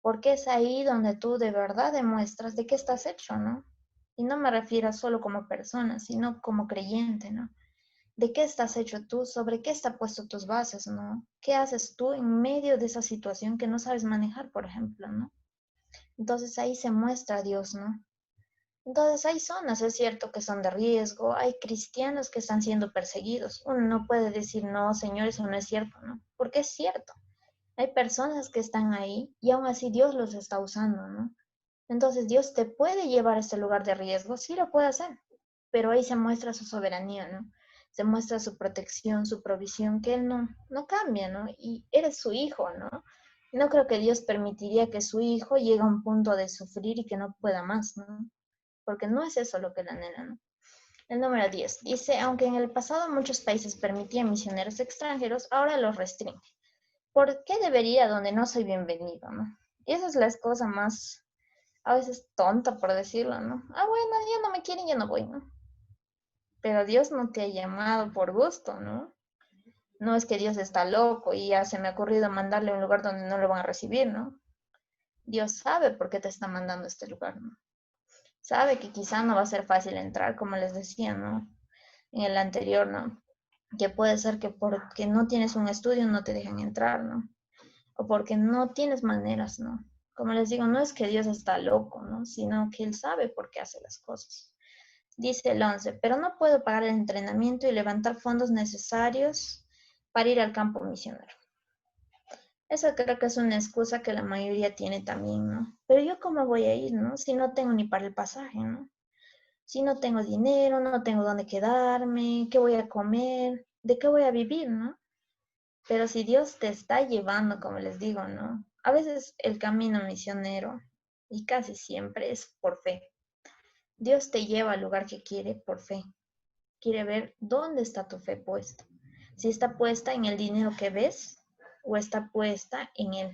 Porque es ahí donde tú de verdad demuestras de qué estás hecho, ¿no? Y no me refiero solo como persona, sino como creyente, ¿no? ¿De qué estás hecho tú? ¿Sobre qué está puesto tus bases, no? ¿Qué haces tú en medio de esa situación que no sabes manejar, por ejemplo, no? Entonces ahí se muestra Dios, ¿no? Entonces hay zonas, es cierto, que son de riesgo, hay cristianos que están siendo perseguidos. Uno no puede decir, no, señor, eso no es cierto, ¿no? Porque es cierto. Hay personas que están ahí y aún así Dios los está usando, ¿no? Entonces Dios te puede llevar a este lugar de riesgo, sí lo puede hacer, pero ahí se muestra su soberanía, ¿no? Se muestra su protección, su provisión, que Él no cambia, ¿no? Y eres su hijo, ¿no? No creo que Dios permitiría que su hijo llegue a un punto de sufrir y que no pueda más, ¿no? Porque no es eso lo que le anhela, ¿no? El número 10 dice, aunque en el pasado muchos países permitían misioneros extranjeros, ahora los restringen. ¿Por qué debería donde no soy bienvenido, no? Y esa es la cosa más, a veces tonta por decirlo, ¿no? Ah, bueno, ya no me quieren, ya no voy, ¿no? Pero Dios no te ha llamado por gusto, ¿no? No es que Dios está loco y ya se me ha ocurrido mandarle a un lugar donde no lo van a recibir, ¿no? Dios sabe por qué te está mandando a este lugar, ¿no? Sabe que quizá no va a ser fácil entrar, como les decía, ¿no? En el anterior, ¿no? Que puede ser que porque no tienes un estudio no te dejan entrar, ¿no? O porque no tienes maneras, ¿no? Como les digo, no es que Dios está loco, ¿no? Sino que Él sabe por qué hace las cosas. Dice el 11, pero no puedo pagar el entrenamiento y levantar fondos necesarios para ir al campo misionero. Esa creo que es una excusa que la mayoría tiene también, ¿no? Pero yo cómo voy a ir, ¿no? Si no tengo ni para el pasaje, ¿no? Si no tengo dinero, no tengo dónde quedarme, qué voy a comer, de qué voy a vivir, ¿no? Pero si Dios te está llevando, como les digo, ¿no? A veces el camino misionero, y casi siempre es por fe. Dios te lleva al lugar que quiere por fe. Quiere ver dónde está tu fe puesta. Si está puesta en el dinero que ves o está puesta en Él.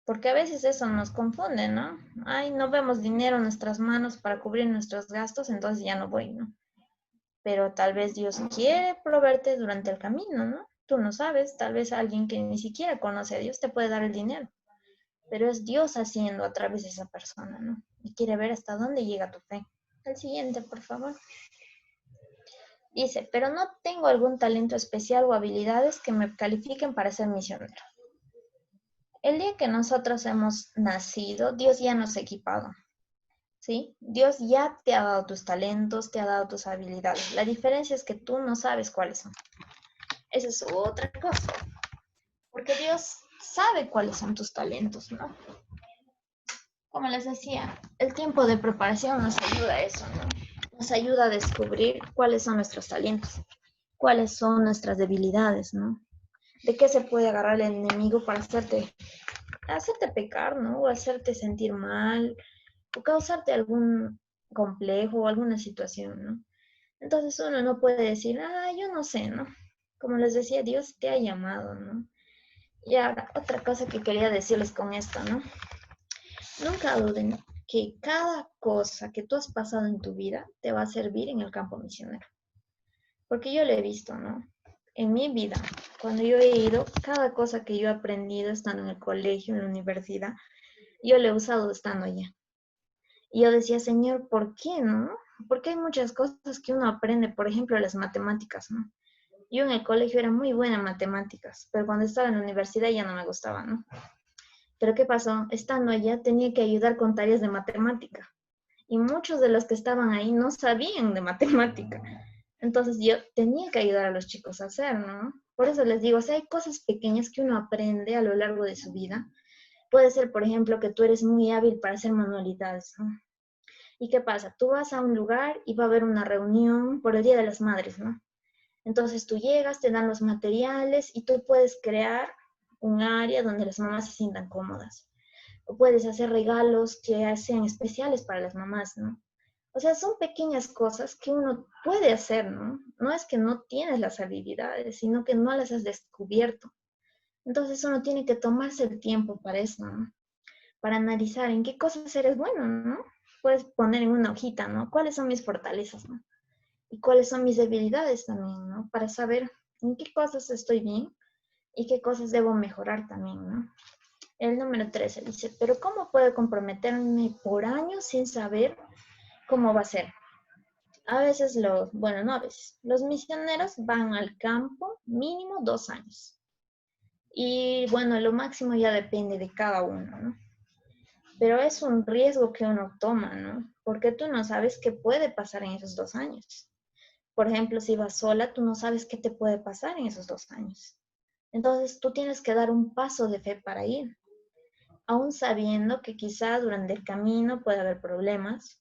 Porque a veces eso nos confunde, ¿no? Ay, no vemos dinero en nuestras manos para cubrir nuestros gastos, entonces ya no voy, ¿no? Pero tal vez Dios quiere proveerte durante el camino, ¿no? Tú no sabes, tal vez alguien que ni siquiera conoce a Dios te puede dar el dinero, pero es Dios haciendo a través de esa persona, ¿no? Y quiere ver hasta dónde llega tu fe. El siguiente, por favor. Dice, pero no tengo algún talento especial o habilidades que me califiquen para ser misionero. El día que nosotros hemos nacido, Dios ya nos ha equipado. ¿Sí? Dios ya te ha dado tus talentos, te ha dado tus habilidades. La diferencia es que tú no sabes cuáles son. Esa es otra cosa. Porque Dios sabe cuáles son tus talentos, ¿no? Como les decía, el tiempo de preparación nos ayuda a eso, ¿no? Nos ayuda a descubrir cuáles son nuestros talentos, cuáles son nuestras debilidades, ¿no? De qué se puede agarrar el enemigo para hacerte pecar, ¿no? O hacerte sentir mal, o causarte algún complejo o alguna situación, ¿no? Entonces uno no puede decir, yo no sé, ¿no? Como les decía, Dios te ha llamado, ¿no? Y ahora, otra cosa que quería decirles con esto, ¿no? Nunca duden que cada cosa que tú has pasado en tu vida te va a servir en el campo misionero. Porque yo lo he visto, ¿no? En mi vida, cuando yo he ido, cada cosa que yo he aprendido estando en el colegio, en la universidad, yo lo he usado estando allá. Y yo decía, Señor, ¿por qué, no? Porque hay muchas cosas que uno aprende, por ejemplo, las matemáticas, ¿no? Yo en el colegio era muy buena en matemáticas, pero cuando estaba en la universidad ya no me gustaba, ¿no? Pero ¿qué pasó? Estando allá tenía que ayudar con tareas de matemática. Y muchos de los que estaban ahí no sabían de matemática. Entonces yo tenía que ayudar a los chicos a hacer, ¿no? Por eso les digo, o sea, hay cosas pequeñas que uno aprende a lo largo de su vida. Puede ser, por ejemplo, que tú eres muy hábil para hacer manualidades, ¿no? ¿Y qué pasa? Tú vas a un lugar y va a haber una reunión por el Día de las Madres, ¿no? Entonces tú llegas, te dan los materiales y tú puedes crear un área donde las mamás se sientan cómodas. O puedes hacer regalos que sean especiales para las mamás, ¿no? O sea, son pequeñas cosas que uno puede hacer, ¿no? No es que no tienes las habilidades, sino que no las has descubierto. Entonces uno tiene que tomarse el tiempo para eso, ¿no? Para analizar en qué cosas eres bueno, ¿no? Puedes poner en una hojita, ¿no? ¿Cuáles son mis fortalezas, ¿no? Y cuáles son mis debilidades también, ¿no? Para saber en qué cosas estoy bien y qué cosas debo mejorar también, ¿no? El número 13 dice, pero ¿cómo puedo comprometerme por años sin saber cómo va a ser? A veces bueno, no a veces, los misioneros van al campo mínimo 2 años. Y bueno, lo máximo ya depende de cada uno, ¿no? Pero es un riesgo que uno toma, ¿no? Porque tú no sabes qué puede pasar en esos 2 años. Por ejemplo, si vas sola, tú no sabes qué te puede pasar en esos 2 años. Entonces, tú tienes que dar un paso de fe para ir, aún sabiendo que quizá durante el camino puede haber problemas,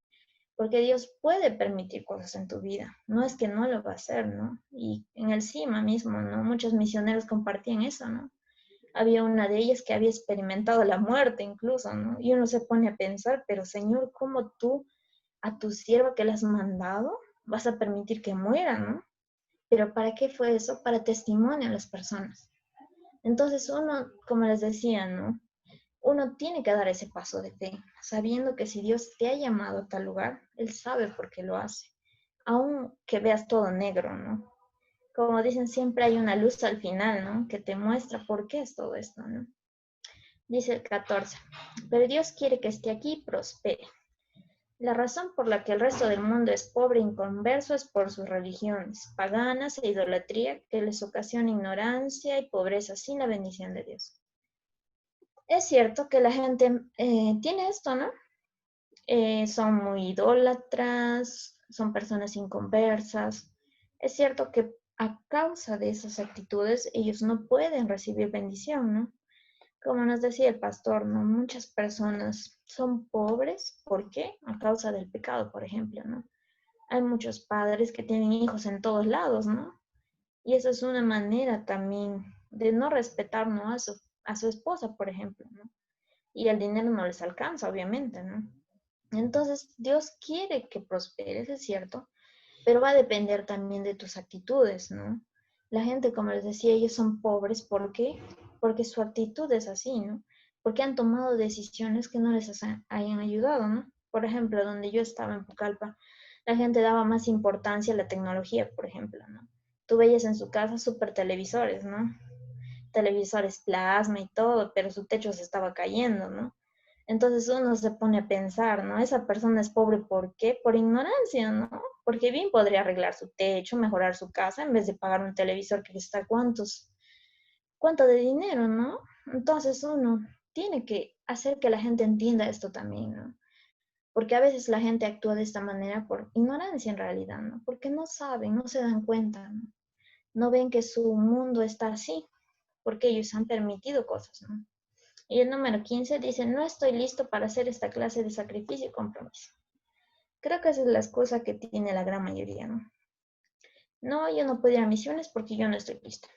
porque Dios puede permitir cosas en tu vida. No es que no lo va a hacer, ¿no? Y en el CIMA mismo, ¿no? Muchos misioneros compartían eso, ¿no? Había una de ellas que había experimentado la muerte incluso, ¿no? Y uno se pone a pensar, pero Señor, ¿cómo tú a tu sierva que le has mandado vas a permitir que muera, ¿no? Pero ¿para qué fue eso? Para testimonio a las personas. Entonces uno, como les decía, ¿no? Uno tiene que dar ese paso de fe, sabiendo que si Dios te ha llamado a tal lugar, Él sabe por qué lo hace. Aun que veas todo negro, ¿no? Como dicen, siempre hay una luz al final, ¿no? Que te muestra por qué es todo esto, ¿no? Dice el 14, pero Dios quiere que esté aquí y prospere. La razón por la que el resto del mundo es pobre e inconverso es por sus religiones paganas e idolatría que les ocasiona ignorancia y pobreza sin la bendición de Dios. Es cierto que la gente tiene esto, ¿no? Son muy idólatras, son personas inconversas. Es cierto que a causa de esas actitudes ellos no pueden recibir bendición, ¿no? Como nos decía el pastor, ¿no? Muchas personas son pobres, ¿por qué? A causa del pecado, por ejemplo, ¿no? Hay muchos padres que tienen hijos en todos lados, ¿no? Y eso es una manera también de no respetar, ¿no? A su esposa, por ejemplo, ¿no? Y el dinero no les alcanza, obviamente, ¿no? Entonces, Dios quiere que prosperes, es cierto, pero va a depender también de tus actitudes, ¿no? La gente, como les decía, ellos son pobres, ¿por qué? Porque su actitud es así, ¿no? Porque han tomado decisiones que no les hayan ayudado, ¿no? Por ejemplo, donde yo estaba en Pucallpa, la gente daba más importancia a la tecnología, por ejemplo, ¿no? Tú veías en su casa super televisores, ¿no? Televisores plasma y todo, pero su techo se estaba cayendo, ¿no? Entonces uno se pone a pensar, ¿no? Esa persona es pobre, ¿por qué? Por ignorancia, ¿no? Porque bien podría arreglar su techo, mejorar su casa, en vez de pagar un televisor que cuesta cuánto de dinero, ¿no? Entonces uno tiene que hacer que la gente entienda esto también, ¿no? Porque a veces la gente actúa de esta manera por ignorancia en realidad, ¿no? Porque no saben, no se dan cuenta, ¿no? No ven que su mundo está así, porque ellos han permitido cosas, ¿no? Y el número 15 dice, no estoy listo para hacer esta clase de sacrificio y compromiso. Creo que esa es la excusa que tiene la gran mayoría, ¿no? No, yo no puedo ir a misiones porque yo no estoy lista.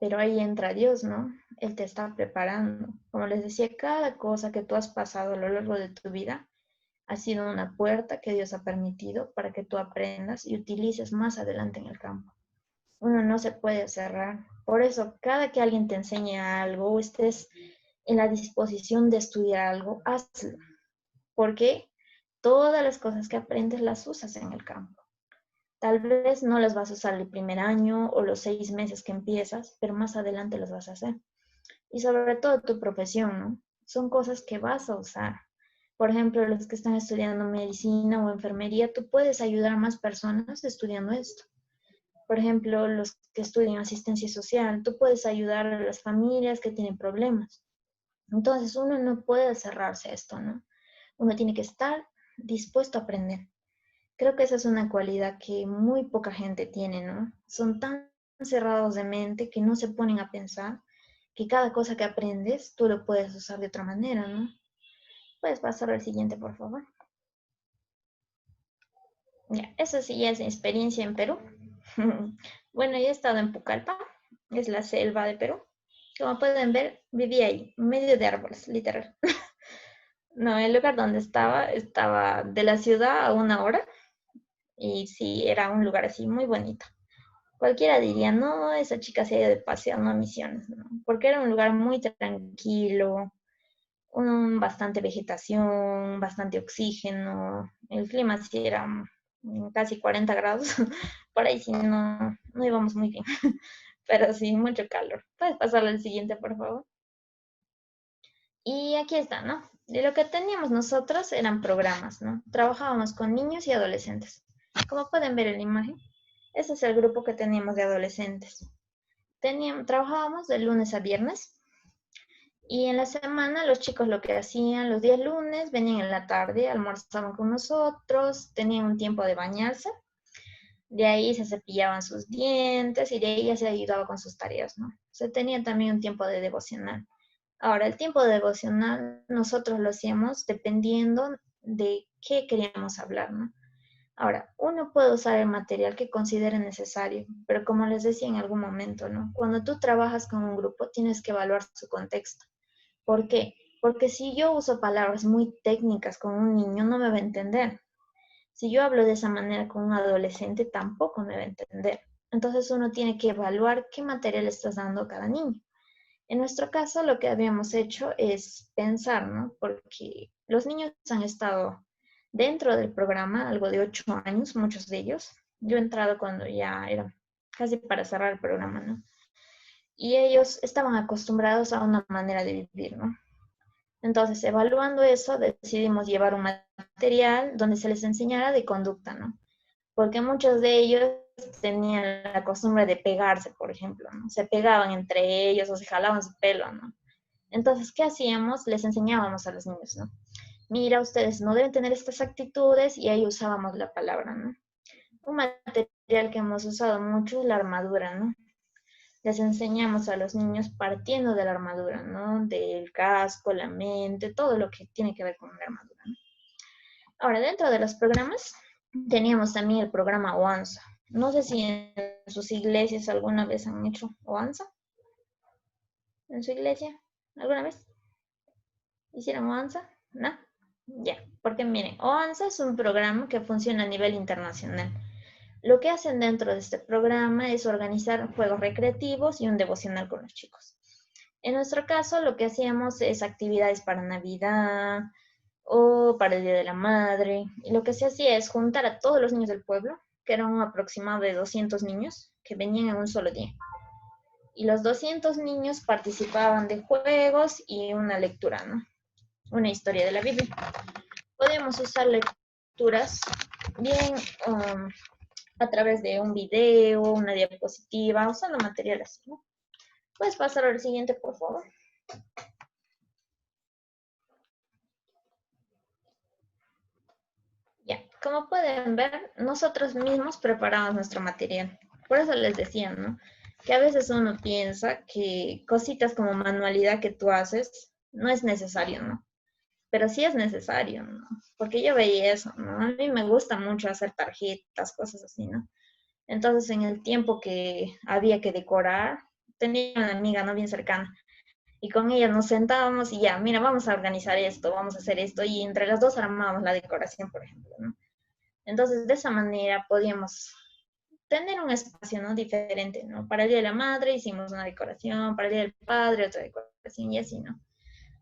Pero ahí entra Dios, ¿no? Él te está preparando. Como les decía, cada cosa que tú has pasado a lo largo de tu vida ha sido una puerta que Dios ha permitido para que tú aprendas y utilices más adelante en el campo. Uno no se puede cerrar. Por eso, cada que alguien te enseñe algo o estés en la disposición de estudiar algo, hazlo. Porque todas las cosas que aprendes las usas en el campo. Tal vez no las vas a usar el primer año o los 6 meses que empiezas, pero más adelante las vas a hacer. Y sobre todo tu profesión, ¿no? son cosas que vas a usar. Por ejemplo, los que están estudiando medicina o enfermería, tú puedes ayudar a más personas estudiando esto. Por ejemplo, los que estudian asistencia social, tú puedes ayudar a las familias que tienen problemas. Entonces, uno no puede cerrarse a esto, ¿no? Uno tiene que estar dispuesto a aprender. Creo que esa es una cualidad que muy poca gente tiene, ¿no? Son tan cerrados de mente que no se ponen a pensar que cada cosa que aprendes tú lo puedes usar de otra manera, ¿no? Puedes pasar al siguiente, por favor. Ya, eso sí ya es mi experiencia en Perú. Bueno, yo he estado en Pucallpa, es la selva de Perú. Como pueden ver, viví ahí, en medio de árboles, literal. No, el lugar donde estaba de la ciudad a 1 hora. Y sí, era un lugar así muy bonito. Cualquiera diría, no, esa chica se ha ido de paseo, no a Misiones, ¿no? Porque era un lugar muy tranquilo, bastante vegetación, bastante oxígeno. El clima sí era casi 40 grados. Por ahí sí no íbamos muy bien. Pero sí, mucho calor. ¿Puedes pasarle al siguiente, por favor? Y aquí está, ¿no? De lo que teníamos nosotros eran programas, ¿no? Trabajábamos con niños y adolescentes. Como pueden ver en la imagen, ese es el grupo que teníamos de adolescentes. Trabajábamos de lunes a viernes y en la semana los chicos lo que hacían los días lunes, venían en la tarde, almorzaban con nosotros, tenían un tiempo de bañarse, de ahí se cepillaban sus dientes y de ahí ya se ayudaba con sus tareas, ¿no? Se tenía también un tiempo de devocional. Ahora, el tiempo devocional nosotros lo hacíamos dependiendo de qué queríamos hablar, ¿no? Ahora, uno puede usar el material que considere necesario, pero como les decía en algún momento, ¿no? Cuando tú trabajas con un grupo, tienes que evaluar su contexto. ¿Por qué? Porque si yo uso palabras muy técnicas con un niño, no me va a entender. Si yo hablo de esa manera con un adolescente, tampoco me va a entender. Entonces uno tiene que evaluar qué material estás dando a cada niño. En nuestro caso, lo que habíamos hecho es pensar, ¿no? Porque los niños han estado dentro del programa algo de 8 años, muchos de ellos. Yo he entrado cuando ya era casi para cerrar el programa, ¿no? Y ellos estaban acostumbrados a una manera de vivir, ¿no? Entonces, evaluando eso, decidimos llevar un material donde se les enseñara de conducta, ¿no? Porque muchos de ellos tenían la costumbre de pegarse, por ejemplo, ¿no? Se pegaban entre ellos o se jalaban su pelo, ¿no? Entonces, ¿qué hacíamos? Les enseñábamos a los niños, ¿no? Mira, ustedes no deben tener estas actitudes y ahí usábamos la palabra, ¿no? Un material que hemos usado mucho es la armadura, ¿no? Les enseñamos a los niños partiendo de la armadura, ¿no? Del casco, la mente, todo lo que tiene que ver con la armadura, ¿no? Ahora, dentro de los programas, teníamos también el programa OANSA. No sé si en sus iglesias alguna vez han hecho OANSA. ¿En su iglesia? ¿Alguna vez? ¿Hicieron OANSA? ¿No? Ya, porque miren, OANSA es un programa que funciona a nivel internacional. Lo que hacen dentro de este programa es organizar juegos recreativos y un devocional con los chicos. En nuestro caso, lo que hacíamos es actividades para Navidad o para el Día de la Madre. Y lo que se hacía es juntar a todos los niños del pueblo, que eran un aproximado de 200 niños, que venían en un solo día. Y los 200 niños participaban de juegos y una lectura, ¿no? Una historia de la Biblia. Podíamos usar lecturas bien a través de un video, una diapositiva, usando material así, ¿no? ¿Puedes pasar al siguiente, por favor? Ya, como pueden ver, nosotros mismos preparamos nuestro material. Por eso les decía, ¿no? Que a veces uno piensa que cositas como manualidad que tú haces no es necesario, ¿no? Pero sí es necesario, ¿no? Porque yo veía eso, ¿no? A mí me gusta mucho hacer tarjetas, cosas así, ¿no? Entonces, en el tiempo que había que decorar, tenía una amiga, ¿no? Bien cercana. Y con ella nos sentábamos y ya, mira, vamos a organizar esto, vamos a hacer esto. Y entre las dos armábamos la decoración, por ejemplo, ¿no? Entonces, de esa manera podíamos tener un espacio, ¿no? Diferente, ¿no? Para el Día de la Madre hicimos una decoración, para el Día del Padre otra decoración y así, ¿no?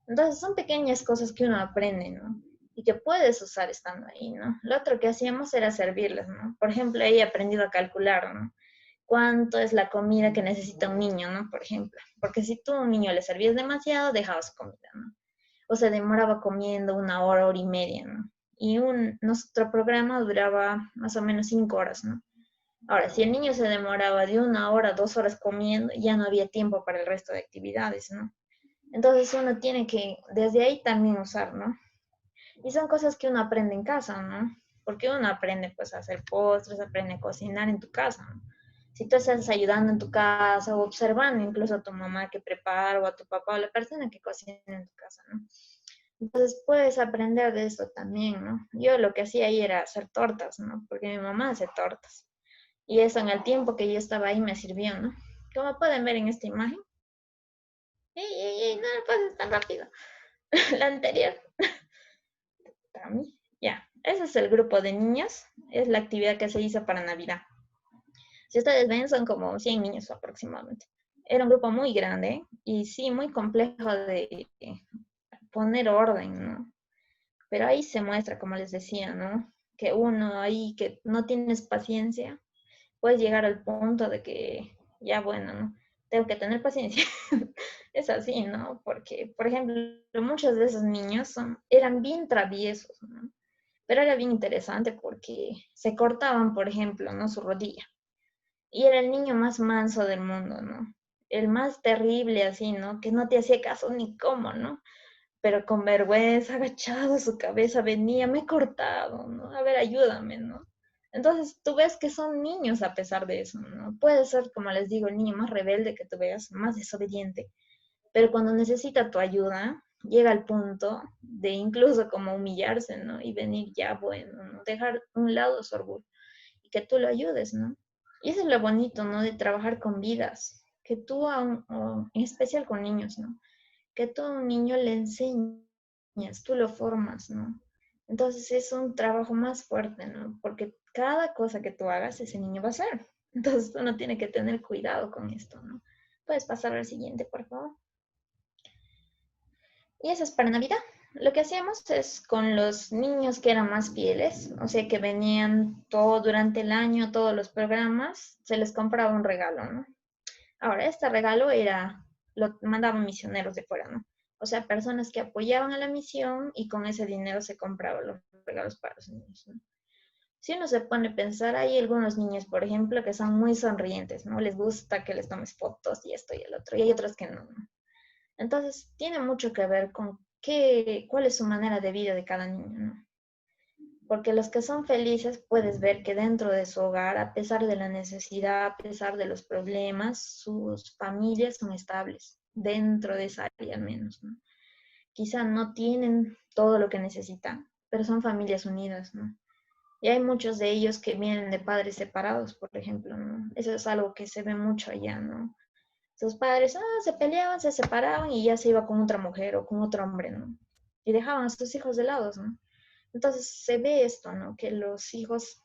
Entonces, son pequeñas cosas que uno aprende, ¿no? Y que puedes usar estando ahí, ¿no? Lo otro que hacíamos era servirles, ¿no? Por ejemplo, he aprendido a calcular, ¿no? Cuánto es la comida que necesita un niño, ¿no? Por ejemplo, porque si tú a un niño le servías demasiado, dejaba su comida, ¿no? o se demoraba comiendo 1 hora, 1 hora y media, ¿no? Y nuestro programa duraba más o menos 5 horas, ¿no? Ahora, si el niño se demoraba de 1 hora, 2 horas comiendo, ya no había tiempo para el resto de actividades, ¿no? Entonces uno tiene que desde ahí también usar, ¿no? Y son cosas que uno aprende en casa, ¿no? Porque uno aprende pues a hacer postres, aprende a cocinar en tu casa, ¿no? Si tú estás ayudando en tu casa o observando incluso a tu mamá que prepara o a tu papá o a la persona que cocina en tu casa, ¿no? Entonces puedes aprender de eso también, ¿no? Yo lo que hacía ahí era hacer tortas, ¿no? Porque mi mamá hace tortas. Y eso en el tiempo que yo estaba ahí me sirvió, ¿no? Como pueden ver en esta imagen. ¡Ey, ey, ey! No lo pases tan rápido. La anterior. Ya, ese es el grupo de niños. Es la actividad que se hizo para Navidad. Si ustedes ven, son como 100 niños aproximadamente. Era un grupo muy grande y sí, muy complejo de poner orden, ¿no? Pero ahí se muestra, como les decía, ¿no? Que uno ahí que no tienes paciencia, puedes llegar al punto de que ya, bueno, ¿no? Tengo que tener paciencia. Es así, ¿no? Porque, por ejemplo, muchos de esos niños eran bien traviesos, ¿no? Pero era bien interesante porque se cortaban, por ejemplo, ¿no? Su rodilla. Y era el niño más manso del mundo, ¿no? El más terrible, así, ¿no? Que no te hacía caso ni cómo, ¿no? Pero con vergüenza, agachado su cabeza, venía, me he cortado, ¿no? A ver, ayúdame, ¿no? Entonces tú ves que son niños a pesar de eso, ¿no? Puede ser, como les digo, el niño más rebelde que tú veas, más desobediente, pero cuando necesita tu ayuda, llega al punto de incluso como humillarse, ¿no? Y venir ya, bueno, ¿no? Dejar a un lado su orgullo y que tú lo ayudes, ¿no? Y eso es lo bonito, ¿no? De trabajar con vidas, que tú, en especial con niños, ¿no? Que tú a un niño le enseñas, tú lo formas, ¿no? Entonces es un trabajo más fuerte, ¿no? Porque cada cosa que tú hagas, ese niño va a hacer. Entonces uno tiene que tener cuidado con esto, ¿no? Puedes pasar al siguiente, por favor. Y eso es para Navidad. Lo que hacíamos es con los niños que eran más fieles, o sea, que venían todo durante el año, todos los programas, se les compraba un regalo, ¿no? Ahora, este regalo lo mandaban misioneros de fuera, ¿no? O sea, personas que apoyaban a la misión y con ese dinero se compraban los regalos para los niños, ¿no? Si uno se pone a pensar, hay algunos niños, por ejemplo, que son muy sonrientes, ¿no? Les gusta que les tomes fotos y esto y el otro, y hay otros que no, ¿no? Entonces, tiene mucho que ver con cuál es su manera de vida de cada niño, ¿no? Porque los que son felices puedes ver que dentro de su hogar, a pesar de la necesidad, a pesar de los problemas, sus familias son estables, dentro de esa área al menos, ¿no? Quizá no tienen todo lo que necesitan, pero son familias unidas, ¿no? Y hay muchos de ellos que vienen de padres separados, por ejemplo, ¿no? Eso es algo que se ve mucho allá, ¿no? Sus padres, se peleaban, se separaban y ya se iba con otra mujer o con otro hombre, ¿no? Y dejaban a sus hijos de lado, ¿no? Entonces se ve esto, ¿no? Que los hijos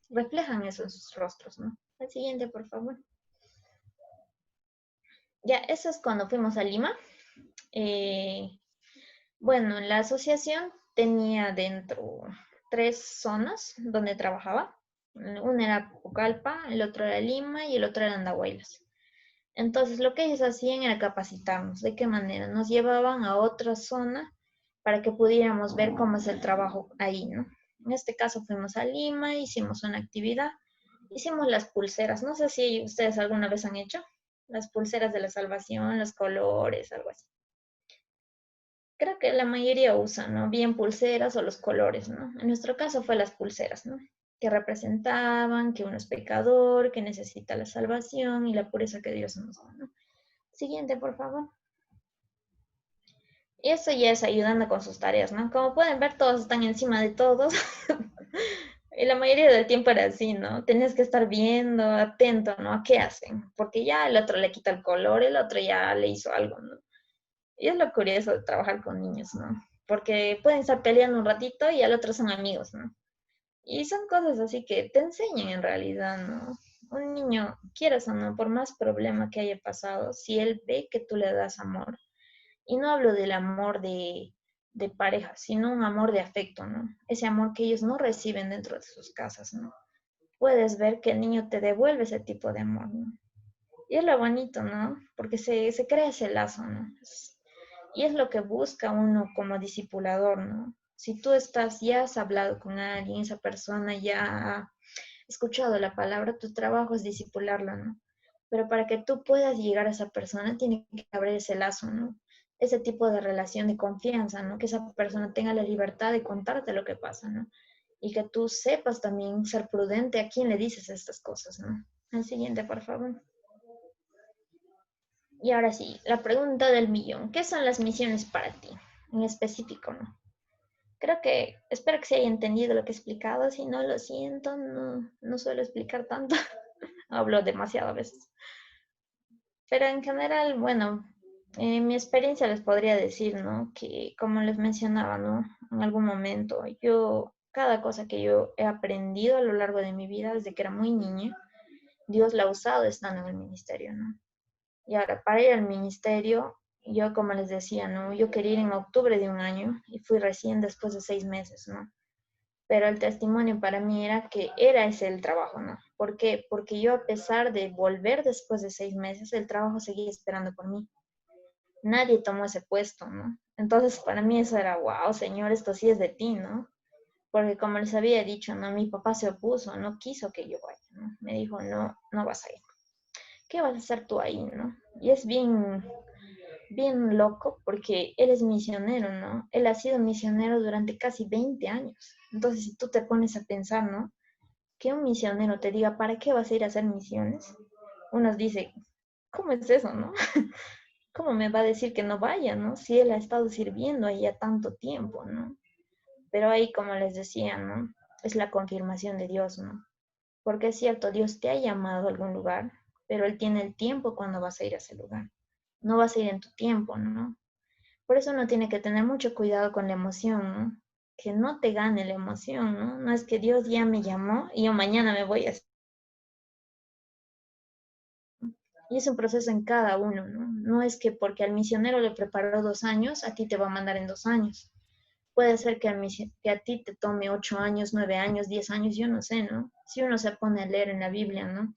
reflejan eso en sus rostros, ¿no? El siguiente, por favor. Ya, eso es cuando fuimos a Lima. Bueno, la asociación tenía dentro 3 zonas donde trabajaba. Una era Pucallpa, el otro era Lima y el otro era Andahuaylas. Entonces, lo que ellos hacían era capacitarnos. ¿De qué manera? Nos llevaban a otra zona para que pudiéramos ver cómo es el trabajo ahí, ¿no? En este caso fuimos a Lima, hicimos una actividad, hicimos las pulseras. No sé si ustedes alguna vez han hecho las pulseras de la salvación, los colores, algo así. Creo que la mayoría usa, ¿no? Bien pulseras o los colores, ¿no? En nuestro caso fue las pulseras, ¿no? Que representaban que uno es pecador, que necesita la salvación y la pureza que Dios nos da, ¿no? Siguiente, por favor. Y eso ya es ayudando con sus tareas, ¿no? Como pueden ver, todos están encima de todos. Y la mayoría del tiempo era así, ¿no? Tenías que estar viendo, atento, ¿no? ¿A qué hacen? Porque ya el otro le quita el color, el otro ya le hizo algo, ¿no? Y es lo curioso de trabajar con niños, ¿no? Porque pueden estar peleando un ratito y al otro son amigos, ¿no? Y son cosas así que te enseñan en realidad, ¿no? Un niño, quieras o no, por más problema que haya pasado, si él ve que tú le das amor, y no hablo del amor de pareja, sino un amor de afecto, ¿no? Ese amor que ellos no reciben dentro de sus casas, ¿no? Puedes ver que el niño te devuelve ese tipo de amor, ¿no? Y es lo bonito, ¿no? Porque se crea ese lazo, ¿no? Y es lo que busca uno como discipulador, ¿no? Si tú ya has hablado con alguien, esa persona ya ha escuchado la palabra, tu trabajo es discipularlo, ¿no? Pero para que tú puedas llegar a esa persona, tiene que haber ese lazo, ¿no? Ese tipo de relación de confianza, ¿no? Que esa persona tenga la libertad de contarte lo que pasa, ¿no? Y que tú sepas también ser prudente a quién le dices estas cosas, ¿no? El siguiente, por favor. Y ahora sí, la pregunta del millón. ¿Qué son las misiones para ti? En específico, ¿no? Espero que se haya entendido lo que he explicado. Si no, lo siento, no suelo explicar tanto. Hablo demasiado a veces. Pero en general, bueno, en mi experiencia les podría decir, ¿no? Que como les mencionaba, ¿no? En algún momento, cada cosa que yo he aprendido a lo largo de mi vida, desde que era muy niña, Dios la ha usado estando en el ministerio, ¿no? Y ahora, para ir al ministerio, yo como les decía, ¿no? Yo quería ir en octubre de un año y fui recién después de 6 meses, ¿no? Pero el testimonio para mí era que era ese el trabajo, ¿no? ¿Por qué? Porque yo a pesar de volver después de 6 meses, el trabajo seguía esperando por mí. Nadie tomó ese puesto, ¿no? Entonces para mí eso era, wow, Señor, esto sí es de ti, ¿no? Porque como les había dicho, ¿no? Mi papá se opuso, no quiso que yo vaya, ¿no? Me dijo, no vas a ir. ¿Qué vas a hacer tú ahí, no? Y es bien loco porque él es misionero, ¿no? Él ha sido misionero durante casi 20 años. Entonces, si tú te pones a pensar, ¿no? Que un misionero te diga, ¿para qué vas a ir a hacer misiones? Uno dice, ¿cómo es eso, no? ¿Cómo me va a decir que no vaya, no? Si él ha estado sirviendo ahí ya tanto tiempo, ¿no? Pero ahí, como les decía, ¿no? Es la confirmación de Dios, ¿no? Porque es cierto, Dios te ha llamado a algún lugar, pero Él tiene el tiempo cuando vas a ir a ese lugar. No vas a ir en tu tiempo, ¿no? Por eso uno tiene que tener mucho cuidado con la emoción, ¿no? Que no te gane la emoción, ¿no? No es que Dios ya me llamó y yo mañana me voy a... Y es un proceso en cada uno, ¿no? No es que porque al misionero le preparó 2 años, a ti te va a mandar en 2 años. Puede ser que a ti te tome 8 años, 9 años, 10 años, yo no sé, ¿no? Si uno se pone a leer en la Biblia, ¿no?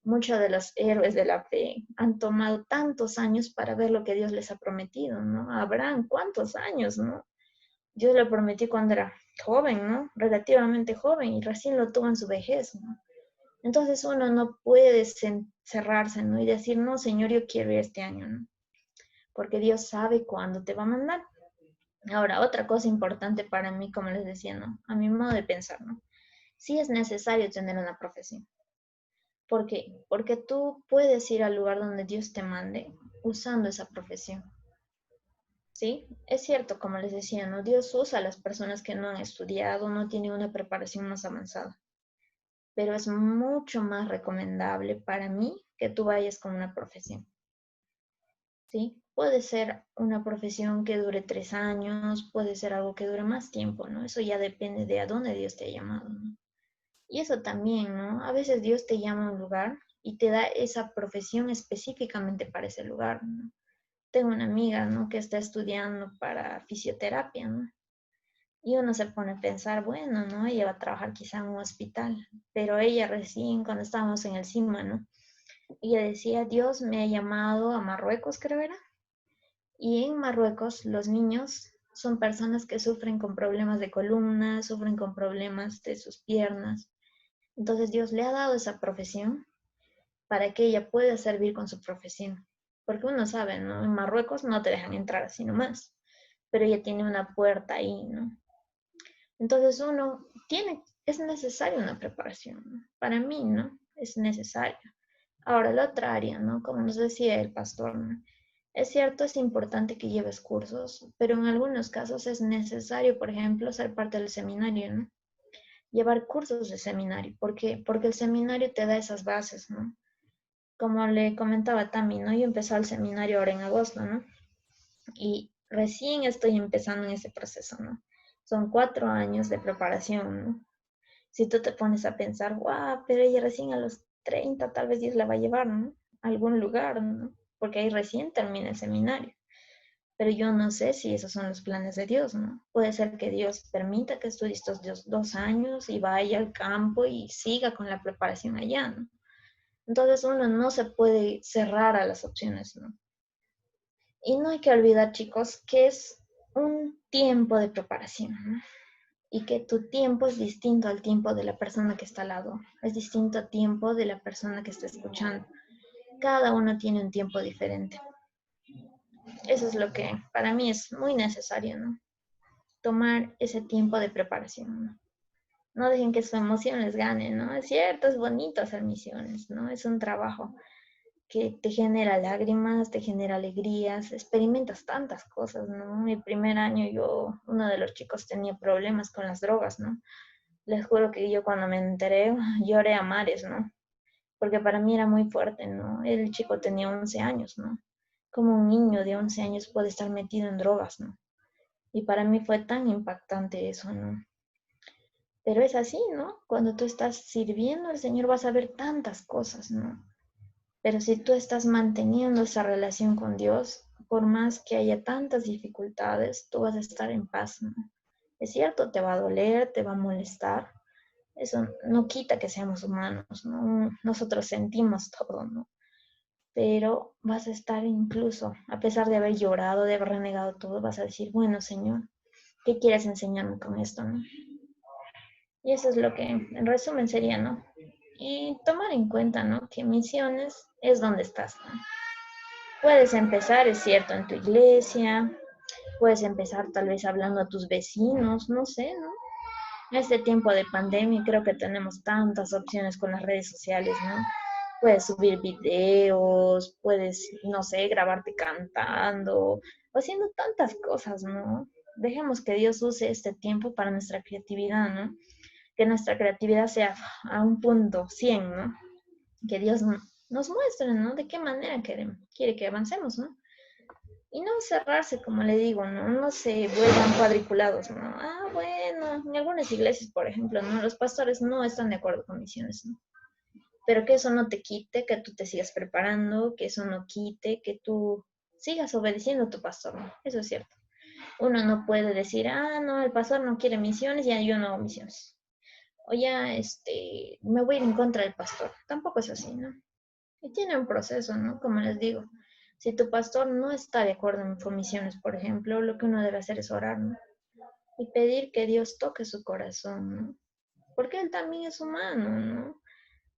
Muchos de los héroes de la fe han tomado tantos años para ver lo que Dios les ha prometido, ¿no? Abraham, ¿cuántos años, no? Dios le prometió cuando era joven, ¿no? Relativamente joven y recién lo tuvo en su vejez, ¿no? Entonces uno no puede cerrarse, ¿no? Y decir, no, Señor, yo quiero ir este año, ¿no? Porque Dios sabe cuándo te va a mandar. Ahora, otra cosa importante para mí, como les decía, ¿no? A mi modo de pensar, ¿no? Sí es necesario tener una profesión. ¿Por qué? Porque tú puedes ir al lugar donde Dios te mande usando esa profesión. ¿Sí? Es cierto, como les decía, ¿no? Dios usa a las personas que no han estudiado, no tienen una preparación más avanzada. Pero es mucho más recomendable para mí que tú vayas con una profesión. ¿Sí? Puede ser una profesión que dure 3 años, puede ser algo que dure más tiempo, ¿no? Eso ya depende de a dónde Dios te ha llamado, ¿no? Y eso también, ¿no? A veces Dios te llama a un lugar y te da esa profesión específicamente para ese lugar, ¿no? Tengo una amiga, ¿no? Que está estudiando para fisioterapia, ¿no? Y uno se pone a pensar, bueno, ¿no? Ella va a trabajar quizá en un hospital, pero ella recién, cuando estábamos en el CIMA, ¿no? Ella decía, Dios me ha llamado a Marruecos, creo era. Y en Marruecos los niños son personas que sufren con problemas de columna, sufren con problemas de sus piernas. Entonces Dios le ha dado esa profesión para que ella pueda servir con su profesión. Porque uno sabe, ¿no? En Marruecos no te dejan entrar así nomás, pero ella tiene una puerta ahí, ¿no? Entonces es necesaria una preparación, ¿no? Para mí, ¿no? Es necesario. Ahora, la otra área, ¿no? Como nos decía el pastor, ¿no? Es cierto, es importante que lleves cursos, pero en algunos casos es necesario, por ejemplo, ser parte del seminario, ¿no? Llevar cursos de seminario. ¿Por qué? Porque el seminario te da esas bases, ¿no? Como le comentaba a Tami, ¿no? Yo empecé el seminario ahora en agosto, ¿no? Y recién estoy empezando en ese proceso, ¿no? Son 4 años de preparación, ¿no? Si tú te pones a pensar, guau, pero ella recién a los 30 tal vez Dios la va a llevar, ¿no? A algún lugar, ¿no? Porque ahí recién termina el seminario. Pero yo no sé si esos son los planes de Dios, ¿no? Puede ser que Dios permita que estudie estos 2 años y vaya al campo y siga con la preparación allá, ¿no? Entonces uno no se puede cerrar a las opciones, ¿no? Y no hay que olvidar, chicos, que es un tiempo de preparación, ¿no? Y que tu tiempo es distinto al tiempo de la persona que está al lado, es distinto al tiempo de la persona que está escuchando. Cada uno tiene un tiempo diferente. Eso es lo que para mí es muy necesario, ¿no? Tomar ese tiempo de preparación, ¿no? No dejen que su emoción les gane, ¿no? Es cierto, es bonito hacer misiones, ¿no? Es un trabajo que te genera lágrimas, te genera alegrías, experimentas tantas cosas, ¿no? Mi primer año uno de los chicos tenía problemas con las drogas, ¿no? Les juro que yo cuando me enteré lloré a mares, ¿no? Porque para mí era muy fuerte, ¿no? El chico tenía 11 años, ¿no? Como un niño de 11 años puede estar metido en drogas, ¿no? Y para mí fue tan impactante eso, ¿no? Pero es así, ¿no? Cuando tú estás sirviendo al Señor vas a ver tantas cosas, ¿no? Pero si tú estás manteniendo esa relación con Dios, por más que haya tantas dificultades, tú vas a estar en paz, ¿no? Es cierto, te va a doler, te va a molestar. Eso no quita que seamos humanos, ¿no? Nosotros sentimos todo, ¿no? Pero vas a estar incluso, a pesar de haber llorado, de haber renegado todo, vas a decir, bueno, Señor, ¿qué quieres enseñarme con esto, no? Y eso es lo que, en resumen, sería, ¿no? Y tomar en cuenta, ¿no? Que misiones es donde estás, ¿no? Puedes empezar, es cierto, en tu iglesia, puedes empezar tal vez hablando a tus vecinos, no sé, ¿no? En este tiempo de pandemia creo que tenemos tantas opciones con las redes sociales, ¿no? Puedes subir videos, puedes, no sé, grabarte cantando o haciendo tantas cosas, ¿no? Dejemos que Dios use este tiempo para nuestra creatividad, ¿no? Que nuestra creatividad sea a un punto 100, ¿no? Que Dios nos muestre, ¿no? De qué manera quiere que avancemos, ¿no? Y no cerrarse, como le digo, ¿no? No se vuelvan cuadriculados, ¿no? Ah, bueno, en algunas iglesias, por ejemplo, ¿no? Los pastores no están de acuerdo con misiones, ¿no? Pero que eso no te quite, que tú te sigas preparando, que eso no quite, que tú sigas obedeciendo a tu pastor, ¿no? Eso es cierto. Uno no puede decir, ah, no, el pastor no quiere misiones, ya yo no hago misiones. O ya, me voy a ir en contra del pastor. Tampoco es así, ¿no? Y tiene un proceso, ¿no? Como les digo, si tu pastor no está de acuerdo en misiones, por ejemplo, lo que uno debe hacer es orar, ¿no? Y pedir que Dios toque su corazón, ¿no? Porque él también es humano, ¿no?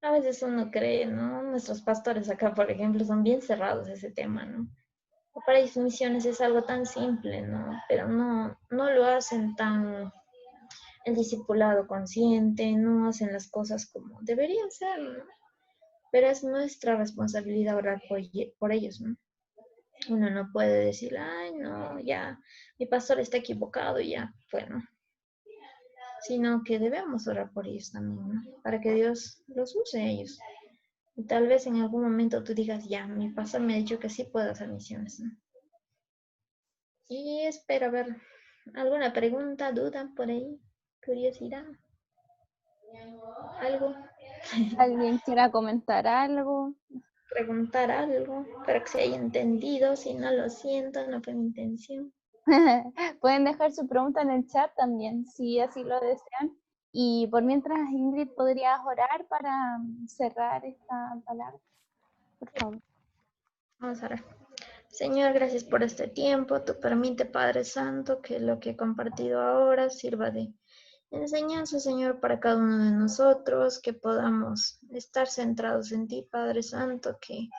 A veces uno cree, ¿no? Nuestros pastores acá, por ejemplo, son bien cerrados a ese tema, ¿no? Para ellos misiones es algo tan simple, ¿no? Pero no lo hacen tan el discipulado consciente, no hacen las cosas como deberían ser, ¿no? Pero es nuestra responsabilidad orar por ellos, ¿no? Uno no puede decir, ay, no, ya, mi pastor está equivocado, ya, bueno, sino que debemos orar por ellos también, ¿no? Para que Dios los use a ellos. Y tal vez en algún momento tú digas, ya, mi pastor me ha dicho que sí puedo hacer misiones, ¿no? Y espero ver alguna pregunta, duda por ahí, curiosidad, algo, ¿Alguien quiera comentar algo? preguntar algo, para que se haya entendido. Si no lo siento, no fue mi intención. Pueden dejar su pregunta en el chat también, si así lo desean. Y por mientras, Ingrid, ¿podrías orar para cerrar esta palabra? Por favor. Vamos a ver. Señor, gracias por este tiempo. Tú permite, Padre Santo, que lo que he compartido ahora sirva de enseñanza, Señor, para cada uno de nosotros, que podamos estar centrados en ti, Padre Santo, que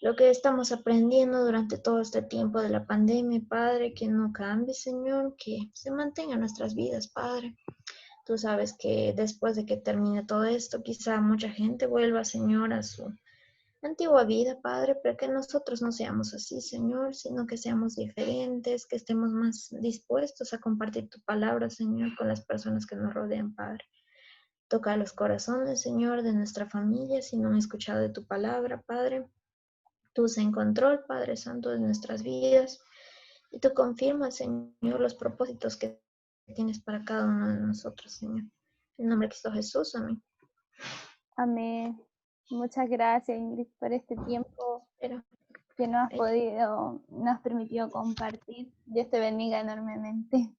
lo que estamos aprendiendo durante todo este tiempo de la pandemia, Padre, que no cambie, Señor, que se mantenga en nuestras vidas, Padre. Tú sabes que después de que termine todo esto, quizá mucha gente vuelva, Señor, a su antigua vida, Padre, pero que nosotros no seamos así, Señor, sino que seamos diferentes, que estemos más dispuestos a compartir tu palabra, Señor, con las personas que nos rodean, Padre. Toca los corazones, Señor, de nuestra familia, si no han escuchado de tu palabra, Padre. Tú sé en control, Padre Santo, de nuestras vidas. Y tú confirmas, Señor, los propósitos que tienes para cada uno de nosotros, Señor. En nombre de Cristo Jesús, amén. Amén. Muchas gracias, Ingrid, por este tiempo Pero, que nos has permitido compartir. Dios te bendiga enormemente.